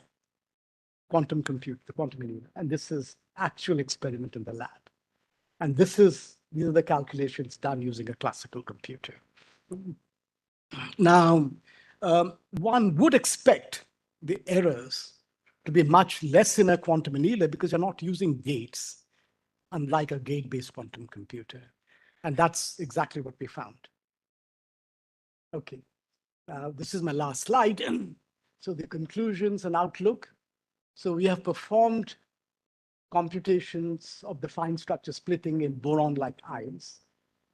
quantum compute, the quantum annealer. And this is actual experiment in the lab. And these are the calculations done using a classical computer. Now, one would expect the errors to be much less in a quantum annealer because you're not using gates, unlike a gate-based quantum computer. And that's exactly what we found. Okay, this is my last slide. So the conclusions and outlook. So we have performed computations of the fine structure splitting in boron-like ions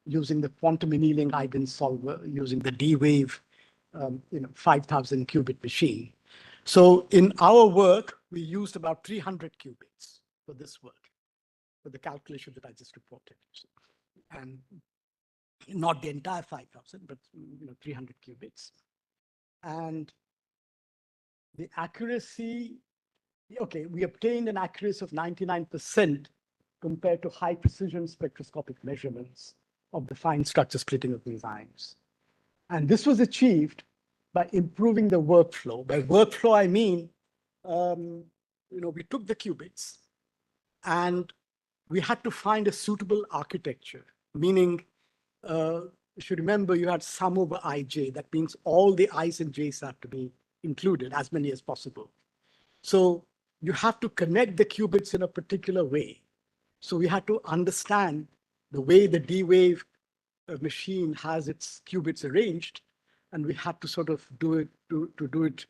using the quantum annealing eigensolver, using the D-wave 5,000 qubit machine. So in our work, we used about 300 qubits for this work, for the calculation that I just reported. And not the entire 5,000, but 300 qubits. And the accuracy, okay, we obtained an accuracy of 99% compared to high precision spectroscopic measurements of the fine structure splitting of these ions. And this was achieved by improving the workflow. By workflow, I mean, we took the qubits and we had to find a suitable architecture, meaning, you should remember you had sum over ij. That means all the i's and j's have to be included, as many as possible. So you have to connect the qubits in a particular way. So we had to understand the way the D-wave machine has its qubits arranged and we had to sort of do it to do it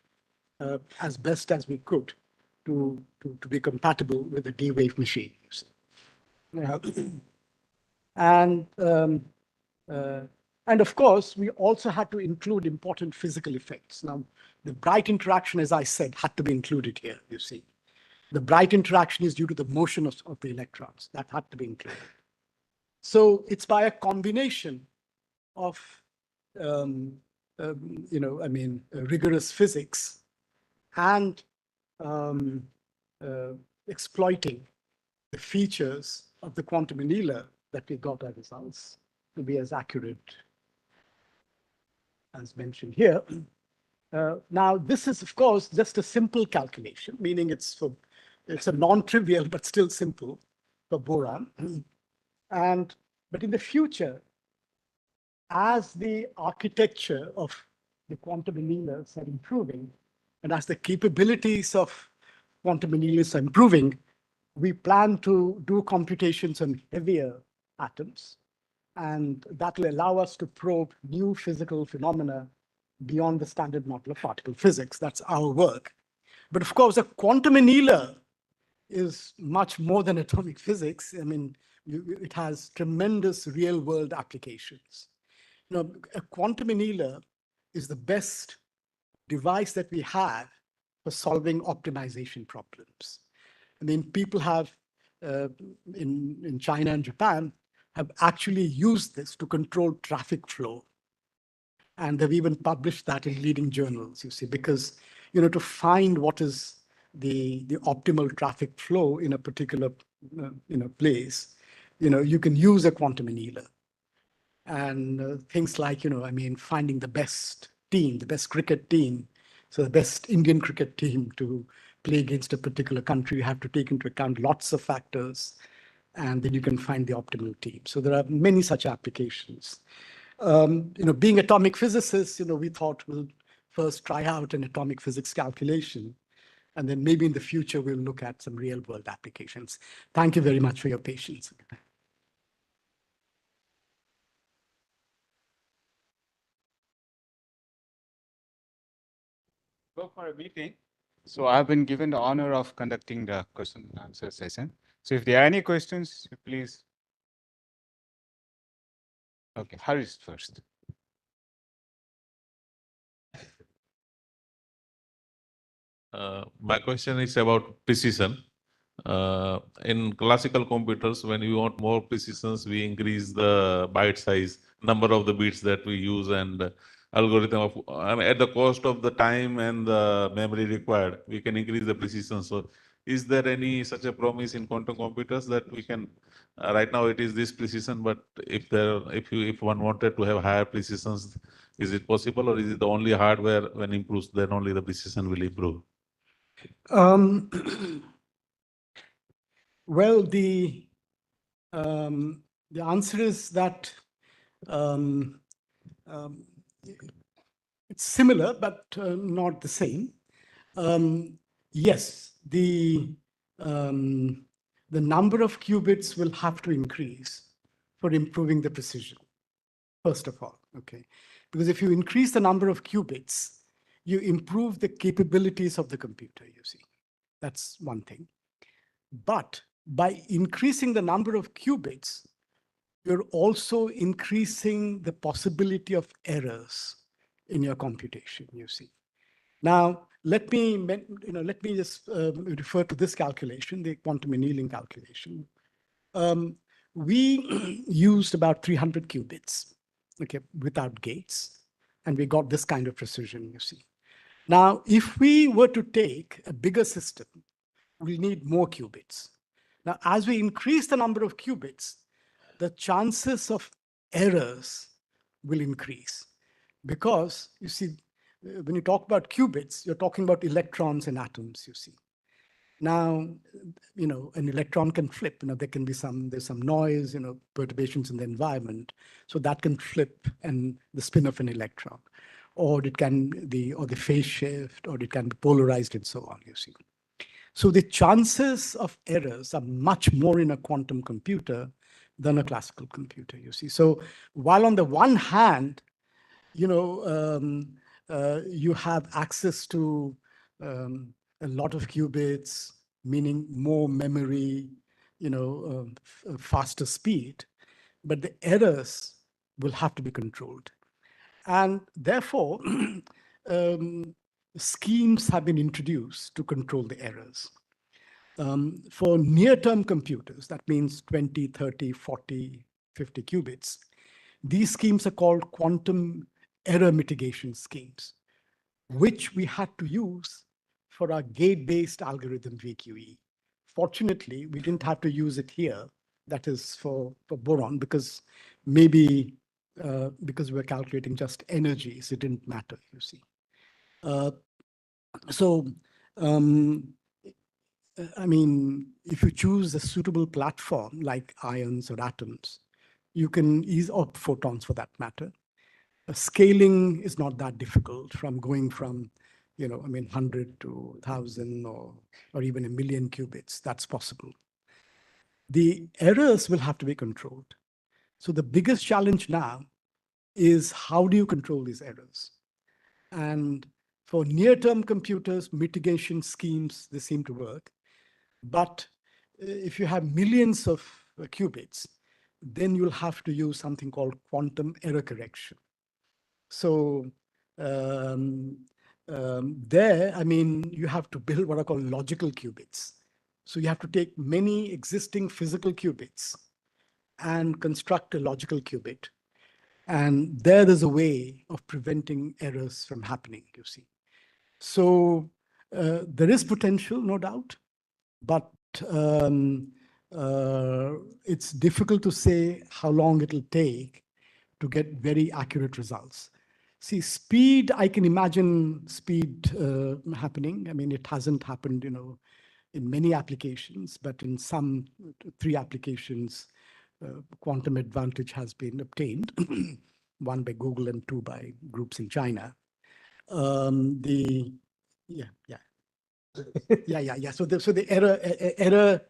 as best as we could to be compatible with the D-Wave machine. Yeah. And uh, and of course, we also had to include important physical effects. Now, the bright interaction, as I said, had to be included here, you see. The bright interaction is due to the motion of the electrons. That had to be included. So it's by a combination of, rigorous physics and exploiting the features of the quantum annealer that we got our results to be as accurate as mentioned here. Now, this is, of course, just a simple calculation, meaning it's a non-trivial but still simple for boron. But in the future, as the architecture of the quantum annealers are improving, and as the capabilities of quantum annealers are improving, we plan to do computations on heavier atoms, and that will allow us to probe new physical phenomena beyond the standard model of particle physics. That's our work. But of course, a quantum annealer is much more than atomic physics. I mean, it has tremendous real-world applications. You know, a quantum annealer is the best device that we have for solving optimization problems. I mean, people have, in China and Japan, have actually used this to control traffic flow. And they've even published that in leading journals, you see, because, you know, to find what is the optimal traffic flow in a particular, place, you can use a quantum annealer. And things like, finding the best team, the best cricket team. So the best Indian cricket team to play against a particular country, you have to take into account lots of factors, and then you can find the optimal team. So there are many such applications. Being atomic physicists, we thought we'll first try out an atomic physics calculation, and then maybe in the future, we'll look at some real world applications. Thank you very much for your patience. Go for a meeting. So I've been given the honor of conducting the question and answer session. So if there are any questions, please. Okay, Harish first. My question is about precision. In classical computers, when we want more precisions, we increase the byte size, number of the bits that we use, and algorithm of, at the cost of the time and the memory required, we can increase the precision. So is there any such a promise in quantum computers that we can, right now it is this precision, but if one wanted to have higher precisions, is it possible, or is it the only hardware when improves, then only the precision will improve? Well, the answer is that it's similar, but not the same. Yes, the number of qubits will have to increase for improving the precision, first of all, okay? Because if you increase the number of qubits, you improve the capabilities of the computer, you see. That's one thing. But by increasing the number of qubits, you're also increasing the possibility of errors in your computation, you see. Now, let me just refer to this calculation, the quantum annealing calculation. We used about 300 qubits, okay, without gates, and we got this kind of precision, you see. Now, if we were to take a bigger system, we need more qubits. Now, as we increase the number of qubits, the chances of errors will increase. Because, you see, when you talk about qubits, you're talking about electrons and atoms, you see. Now, an electron can flip. There can be there's some noise, perturbations in the environment. So that can flip and the spin of an electron. Or it can the phase shift, or it can be polarized and so on, you see. So the chances of errors are much more in a quantum computer than a classical computer, you see. So while on the one hand, you have access to a lot of qubits, meaning more memory, faster speed, but the errors will have to be controlled. And therefore, schemes have been introduced to control the errors. For near-term computers, that means 20, 30, 40, 50 qubits, these schemes are called quantum error mitigation schemes, which we had to use for our gate-based algorithm VQE. Fortunately, we didn't have to use it here, that is for boron, because maybe because we're calculating just energies, it didn't matter, you see. If you choose a suitable platform like ions or atoms, you can ease up photons for that matter. Scaling is not that difficult from going from, 100 to 1,000 or even a million qubits. That's possible. The errors will have to be controlled. So the biggest challenge now is how do you control these errors? And for near-term computers, mitigation schemes, they seem to work. But if you have millions of qubits, then you'll have to use something called quantum error correction. So you have to build what are called logical qubits. So you have to take many existing physical qubits and construct a logical qubit. And there's a way of preventing errors from happening, you see. So there is potential, no doubt, but it's difficult to say how long it'll take to get very accurate results. See, speed, I can imagine speed happening. It hasn't happened, in many applications, but in some 3 applications, quantum advantage has been obtained, 1 by Google and 2 by groups in China. So the error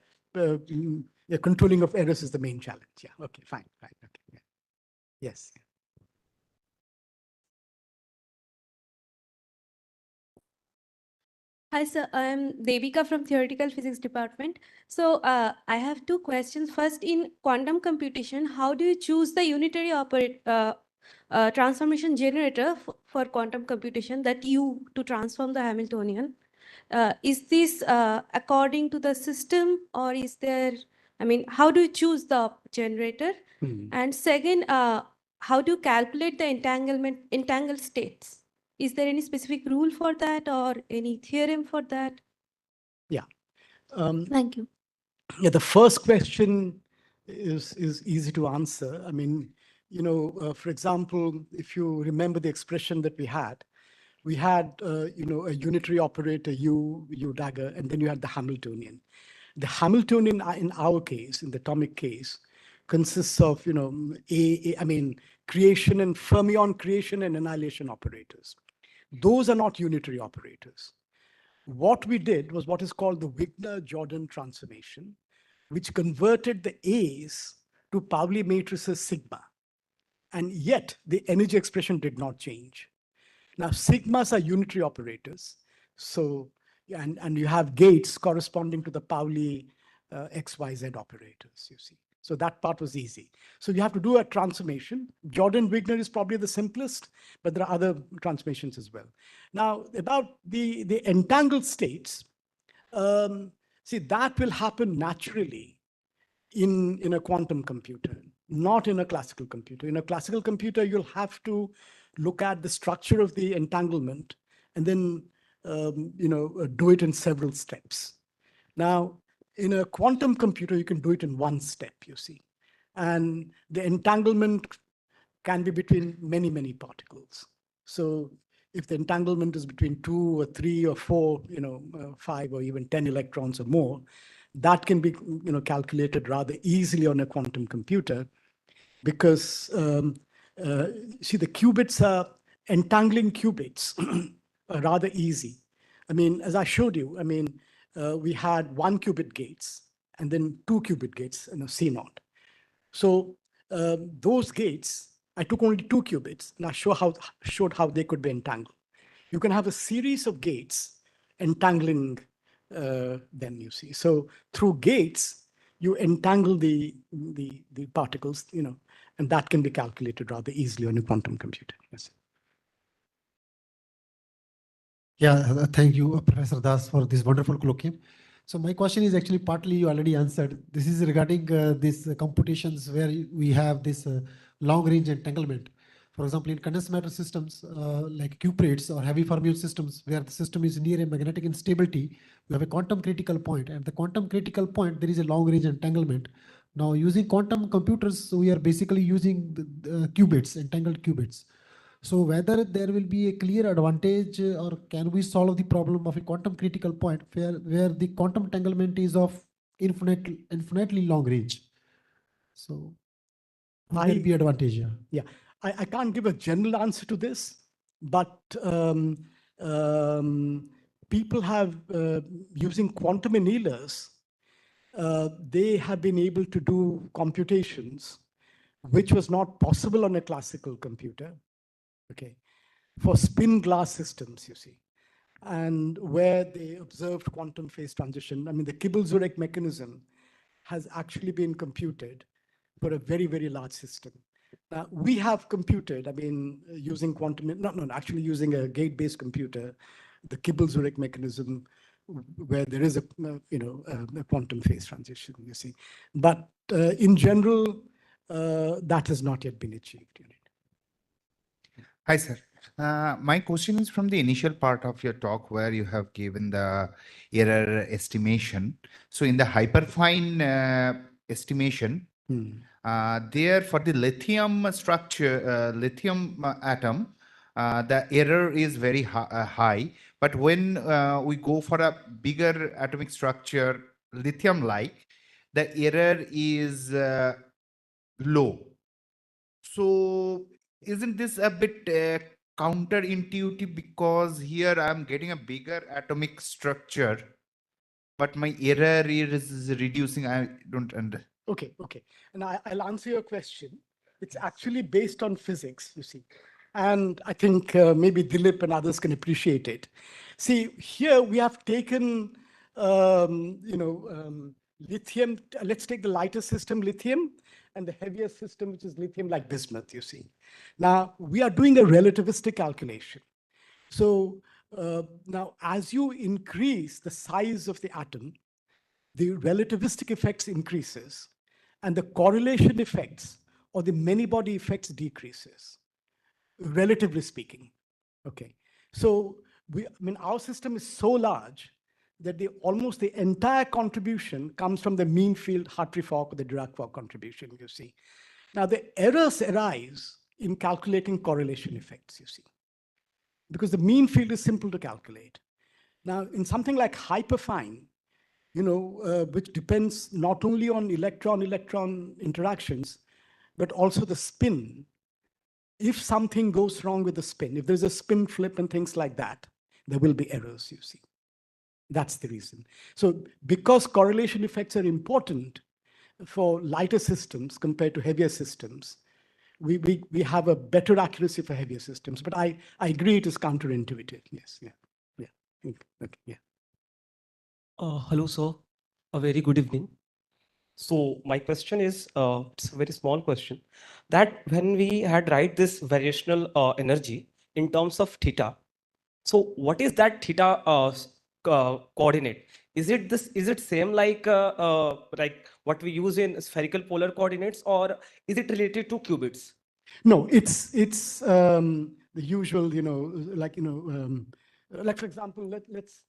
controlling of errors is the main challenge. Yeah. Okay. Fine. Okay. Yeah. Yes. Hi, sir. I'm Devika from Theoretical Physics Department. So I have 2 questions. First, in quantum computation, how do you choose the unitary transformation generator for quantum computation to transform the Hamiltonian? Is this according to the system, or is there, how do you choose the generator? And second, how do you calculate the entangled states? Is there any specific rule for that or any theorem for that? Yeah. Thank you. Yeah, the first question is easy to answer. For example, if you remember the expression that we had a unitary operator U dagger, and then you had the Hamiltonian. The Hamiltonian in our case, in the atomic case, consists of creation and fermion creation and annihilation operators. Those are not unitary operators. What we did was what is called the Wigner-Jordan transformation, which converted the A's to Pauli matrices sigma. And yet the energy expression did not change. Now, sigmas are unitary operators. So, and you have gates corresponding to the Pauli XYZ operators, you see. So that part was easy. So you have to do a transformation. Jordan-Wigner is probably the simplest, but there are other transformations as well. Now, about the entangled states, see, that will happen naturally in a quantum computer, not in a classical computer. In a classical computer, you'll have to look at the structure of the entanglement and then do it in several steps. Now, in a quantum computer, you can do it in 1 step, you see. And the entanglement can be between many, many particles. So if the entanglement is between 2 or 3 or 4, 5 or even 10 electrons or more, that can be calculated rather easily on a quantum computer, because see, the qubits are entangling qubits are rather easy. As I showed you, we had 1 qubit gates and then 2 qubit gates, C0. So those gates I took only 2 qubits and I showed how they could be entangled. You can have a series of gates entangling them, you see. So through gates, you entangle the particles, and that can be calculated rather easily on a quantum computer. Yes. Yeah, thank you, Professor Das, for this wonderful colloquium. So my question is actually partly you already answered. This is regarding these computations where we have this long-range entanglement. For example, in condensed matter systems like cuprates or heavy fermion systems, where the system is near a magnetic instability, we have a quantum critical point. At the quantum critical point, there is a long-range entanglement. Now, using quantum computers, we are basically using the qubits, entangled qubits. So whether there will be a clear advantage or can we solve the problem of a quantum critical point where the quantum entanglement is of infinitely long range. So will there be advantage here? Yeah, I can't give a general answer to this, but people have, using quantum annealers, they have been able to do computations which was not possible on a classical computer, okay, for spin glass systems, you see, and where they observed quantum phase transition. I mean, the Kibble-Zurek mechanism has actually been computed for a very, very large system. Now, we have computed, I mean, using actually using a gate-based computer, the Kibble-Zurek mechanism, where there is a quantum phase transition, you see. But in general, that has not yet been achieved. Hi, sir. My question is from the initial part of your talk where you have given the error estimation. So in the hyperfine estimation, there for the lithium structure, lithium atom, the error is very high. But when we go for a bigger atomic structure, lithium-like, the error is low. So isn't this a bit counterintuitive, because here I'm getting a bigger atomic structure, but my error is reducing? I don't understand. Okay. And I'll answer your question. It's actually based on physics, you see. And I think maybe Dilip and others can appreciate it. See, here we have taken, lithium. Let's take the lighter system, lithium, and the heavier system, which is lithium like bismuth, you see. Now, we are doing a relativistic calculation. So now, as you increase the size of the atom, the relativistic effects increases and the correlation effects or the many body effects decreases, relatively speaking. Okay. So our system is so large that almost the entire contribution comes from the mean field Hartree-Fock or the Dirac-Fock contribution, you see. Now the errors arise in calculating correlation effects, you see, because the mean field is simple to calculate. Now in something like hyperfine, which depends not only on electron-electron interactions, but also the spin. If something goes wrong with the spin, if there's a spin flip and things like that, there will be errors, you see. That's the reason. So because correlation effects are important for lighter systems compared to heavier systems, we have a better accuracy for heavier systems. But I agree it is counterintuitive. Yes, yeah. Okay, yeah. Hello, sir. A very good evening. So my question is, it's a very small question, that when we had write this variational energy in terms of theta, so what is that theta coordinate? Is it same like what we use in spherical polar coordinates, or is it related to qubits? No, it's the usual, like for example, let's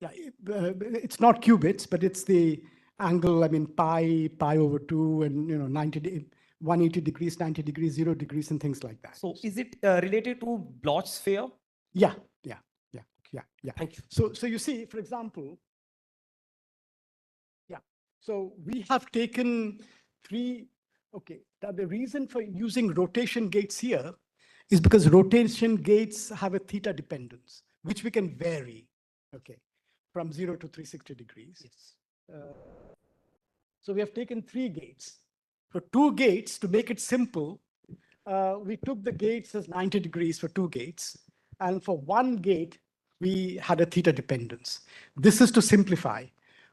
it's not qubits, but it's the angle. I mean, pi over 2, and 180 degrees, 90 degrees, 0 degrees, and things like that. So is it related to Bloch sphere? Yeah. Thank you. So you see, for example, so we have taken 3. Okay, now the reason for using rotation gates here is because rotation gates have a theta dependence, which we can vary, okay, from 0 to 360 degrees. Yes. So we have taken 3 gates. For 2 gates, to make it simple, we took the gates as 90 degrees for 2 gates. And for 1 gate, we had a theta dependence. This is to simplify.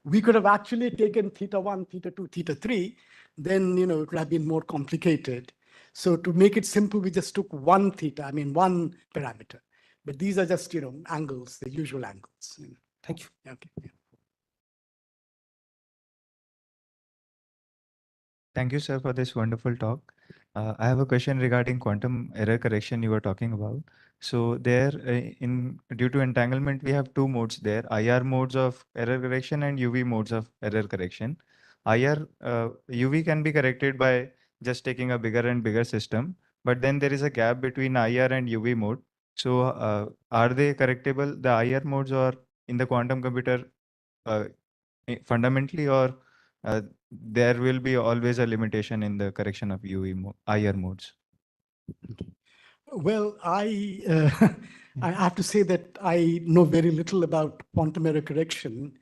We could have actually taken theta 1, theta 2, theta 3. Then, it would have been more complicated. So to make it simple, we just took 1 theta, 1 parameter. But these are just, angles, the usual angles. Thank you. Okay. Yeah. Thank you, sir, for this wonderful talk. I have a question regarding quantum error correction you were talking about. So there, due to entanglement, we have 2 modes there: IR modes of error correction and UV modes of error correction. UV can be corrected by just taking a bigger and bigger system, but then there is a gap between IR and UV mode. So are they correctable, the IR modes, or in the quantum computer fundamentally, or there will be always a limitation in the correction of IR modes? Well, I have to say that I know very little about quantum error correction.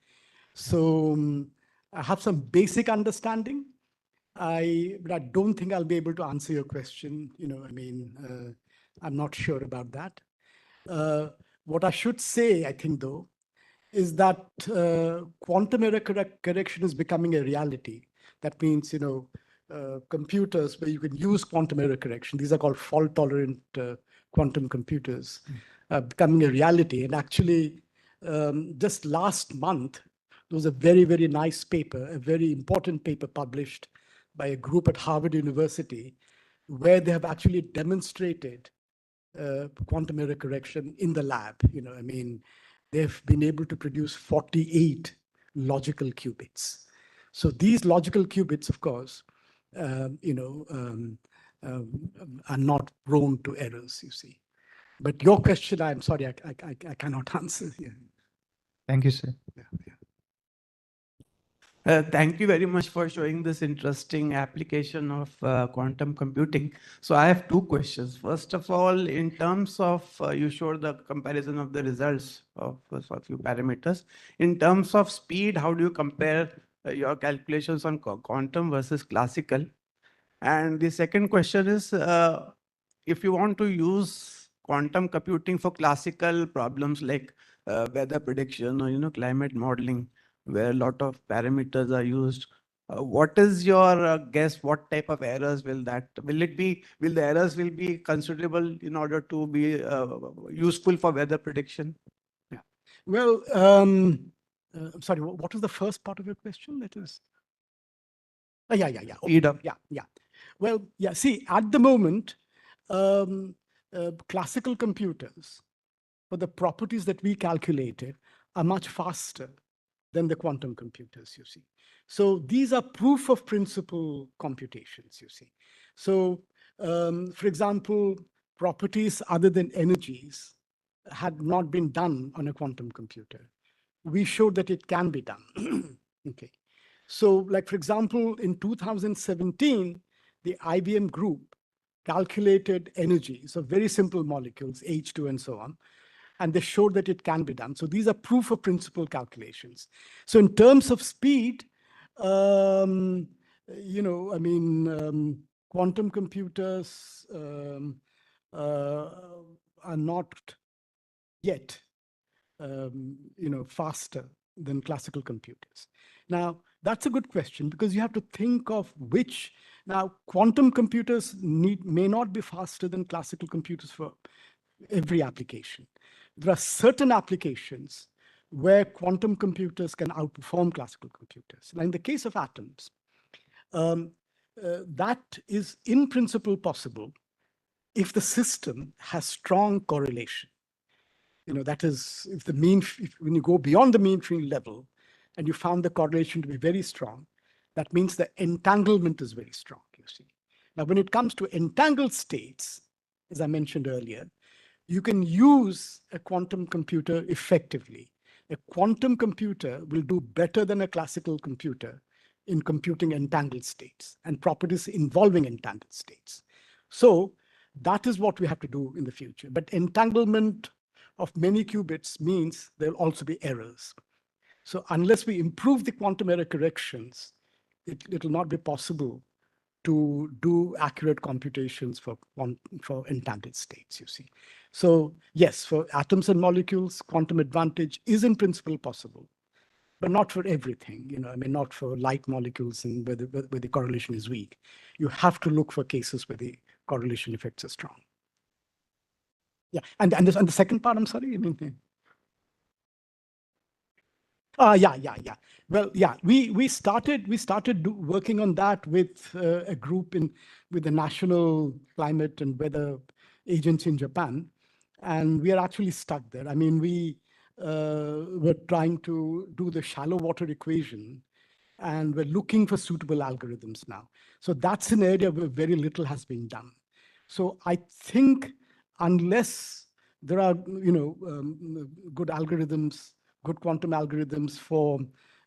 So I have some basic understanding. But I don't think I'll be able to answer your question. I'm not sure about that. What I should say, I think, though, is that quantum error correction is becoming a reality. That means, computers where you can use quantum error correction, these are called fault-tolerant quantum computers, becoming a reality. And actually, just last month, there was a very, very nice paper, a very important paper published by a group at Harvard University, where they have actually demonstrated quantum error correction in the lab. They've been able to produce 48 logical qubits. So these logical qubits, of course, are not prone to errors, you see. But your question, I'm sorry, I cannot answer. Yeah. Thank you, sir. Yeah. Thank you very much for showing this interesting application of quantum computing. So I have 2 questions. First of all, in terms of, you showed the comparison of the results of a few parameters. In terms of speed, how do you compare your calculations on quantum versus classical? And the second question is, if you want to use quantum computing for classical problems like weather prediction or climate modeling, where a lot of parameters are used, what is your guess? What type of errors will the errors will be considerable in order to be useful for weather prediction? Yeah. Well, sorry, what was the first part of your question? That is. Yeah. Speed up. Yeah. Well, yeah. See, at the moment, classical computers, for the properties that we calculated, are much faster than the quantum computers, you see. So these are proof of principle computations, you see. So, for example, properties other than energies had not been done on a quantum computer. We showed that it can be done. Okay. So, like, for example, in 2017, the IBM group calculated energy, so very simple molecules, H2 and so on, and they showed that it can be done. So these are proof of principle calculations. So in terms of speed, quantum computers are not yet, faster than classical computers. Now, that's a good question because you have to think of which. Now, quantum computers may not be faster than classical computers for every application. There are certain applications where quantum computers can outperform classical computers. Now, in the case of atoms, that is in principle possible if the system has strong correlation. That is, if when you go beyond the mean free level and you found the correlation to be very strong, that means the entanglement is very strong, you see. Now, when it comes to entangled states, as I mentioned earlier, you can use a quantum computer effectively. A quantum computer will do better than a classical computer in computing entangled states and properties involving entangled states. So that is what we have to do in the future. But entanglement of many qubits means there'll also be errors. So unless we improve the quantum error corrections, it will not be possible to do accurate computations for entangled states, you see. So yes, for atoms and molecules, quantum advantage is in principle possible, but not for everything. I mean, not for light molecules and where the correlation is weak. You have to look for cases where the correlation effects are strong. Yeah, and the second part, I'm sorry, I mean. Yeah. Well, yeah, we started working on that with a group with the National Climate and Weather Agency in Japan, and we are actually stuck there. I mean, we were trying to do the shallow water equation, and we're looking for suitable algorithms now. So that's an area where very little has been done. So I think unless there are good algorithms, good quantum algorithms for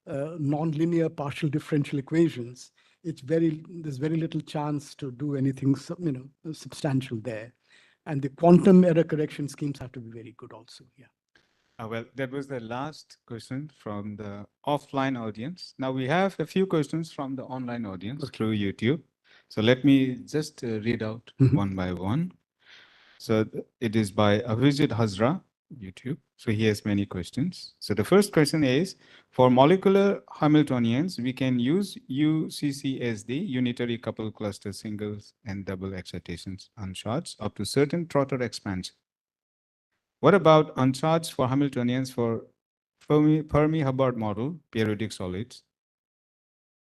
nonlinear partial differential equations, there's very little chance to do anything substantial there. And the quantum error correction schemes have to be very good also. Yeah. Well, that was the last question from the offline audience. Now we have a few questions from the online audience through YouTube. So let me just read out one by one. So it is by Avijit Hazra, YouTube. So he has many questions. So the first question is, for molecular Hamiltonians, we can use UCCSD, unitary coupled cluster singles and double excitations uncharged up to certain Trotter expansion. What about uncharged for Hamiltonians for Fermi-Hubbard model, periodic solids?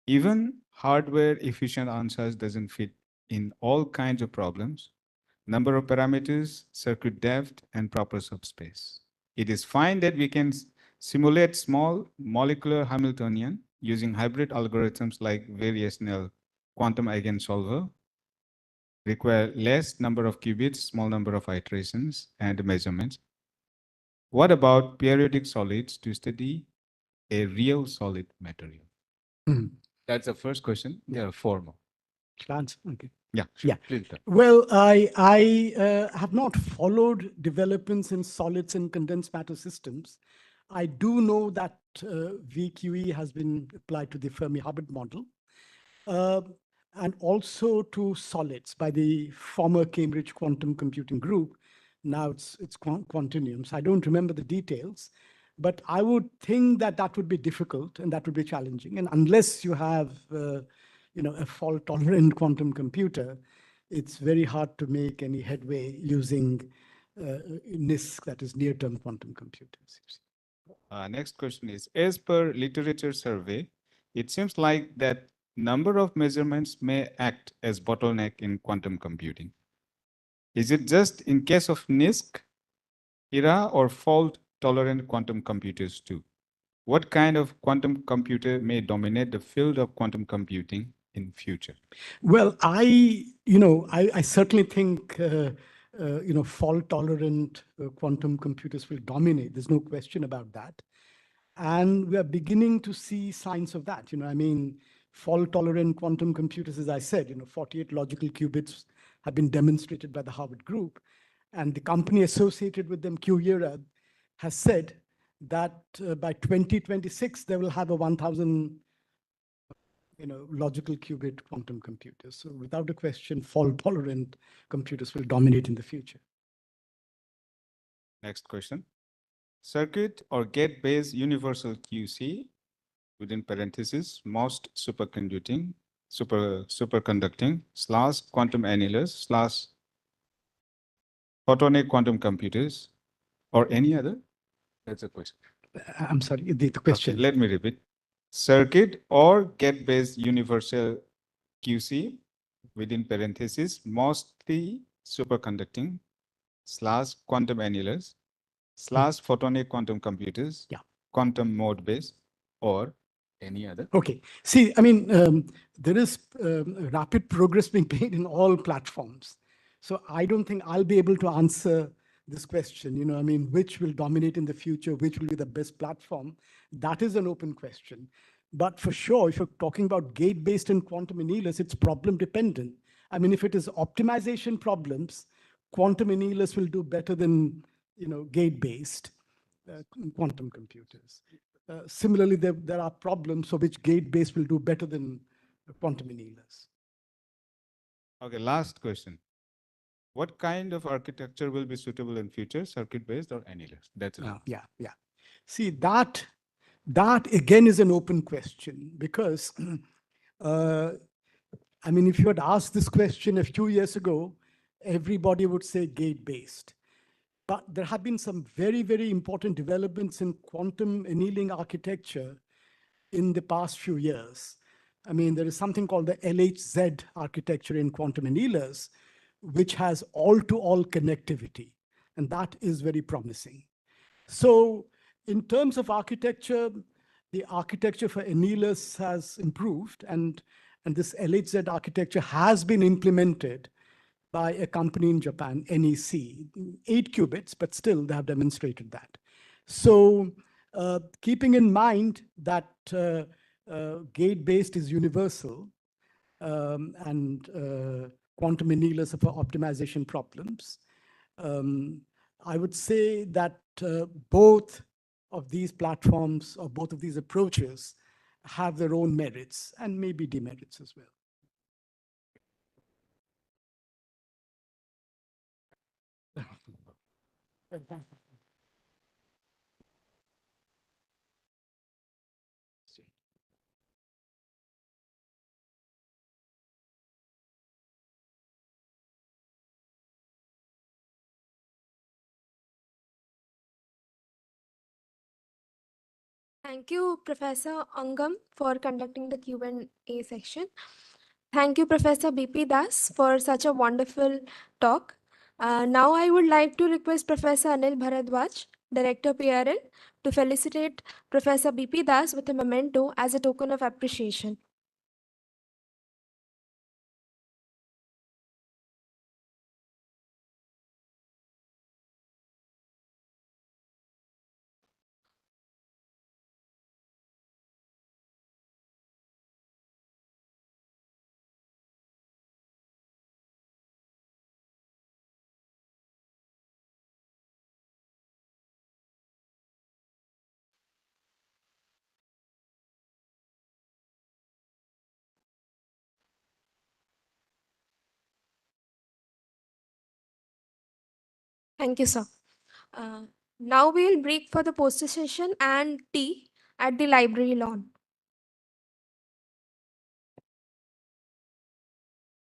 Even hardware efficient uncharged doesn't fit in all kinds of problems. Number of parameters, circuit depth, and proper subspace. It is fine that we can simulate small molecular Hamiltonian using hybrid algorithms like variational quantum eigensolver, require less number of qubits, small number of iterations and measurements. What about periodic solids to study a real solid material? That's the first question. There are four more. Shall I answer? Okay. Yeah, sure. Yeah. Please. Well, I have not followed developments in solids and condensed matter systems. I do know that VQE has been applied to the Fermi-Hubbard model, and also to solids by the former Cambridge Quantum Computing Group. Now it's Quantinuum. So I don't remember the details, but I would think that would be difficult and that would be challenging. And unless you have a fault-tolerant quantum computer, it's very hard to make any headway using NISQ, that is near-term quantum computers. Next question is, as per literature survey, it seems like that number of measurements may act as bottleneck in quantum computing. Is it just in case of NISQ era or fault-tolerant quantum computers too? What kind of quantum computer may dominate the field of quantum computing in future? Well, I certainly think fault-tolerant quantum computers will dominate. There's no question about that. And we are beginning to see signs of that. I mean, fault-tolerant quantum computers, as I said, 48 logical qubits have been demonstrated by the Harvard group. And the company associated with them, QEra, has said that by 2026, they will have a 1,000 logical qubit quantum computers. So without a question, fault-tolerant computers will dominate in the future. Next question. Circuit or gate-based universal QC, within parentheses, most superconducting / quantum annulars / photonic quantum computers, or any other? That's a question. I'm sorry, the question. Okay, let me repeat. Circuit or gate-based universal QC, within parentheses, mostly superconducting / quantum annulars / photonic quantum computers, quantum mode based, or any other? Okay. See, I mean, there is rapid progress being made in all platforms. So I don't think I'll be able to answer this question. I mean, which will dominate in the future, which will be the best platform? That is an open question. But for sure, if you're talking about gate-based and quantum annealers, it's problem dependent. I mean, if it is optimization problems, quantum annealers will do better than gate-based quantum computers. Similarly, there are problems for which gate-based will do better than quantum annealers. Okay, last question. What kind of architecture will be suitable in future, circuit-based or annealer? That's it. Yeah. See, that again is an open question because, I mean, if you had asked this question a few years ago, everybody would say gate-based. But there have been some very, very important developments in quantum annealing architecture in the past few years. I mean, there is something called the LHZ architecture in quantum annealers, which has all-to-all connectivity, and that is very promising. So in terms of architecture, the architecture for annealers has improved, and this LHZ architecture has been implemented by a company in Japan, NEC, 8 qubits, but still they have demonstrated that. So keeping in mind that gate-based is universal, and quantum annealers are for optimization problems, I would say that both of these platforms or both of these approaches have their own merits and maybe demerits as well. Thank you, Professor Angam, for conducting the Q&A section. Thank you, Professor B.P. Das, for such a wonderful talk. Now I would like to request Professor Anil Bharadwaj, Director PRL, to felicitate Professor B.P. Das with a memento as a token of appreciation. Thank you, sir. Now we'll break for the poster session and tea at the library lawn.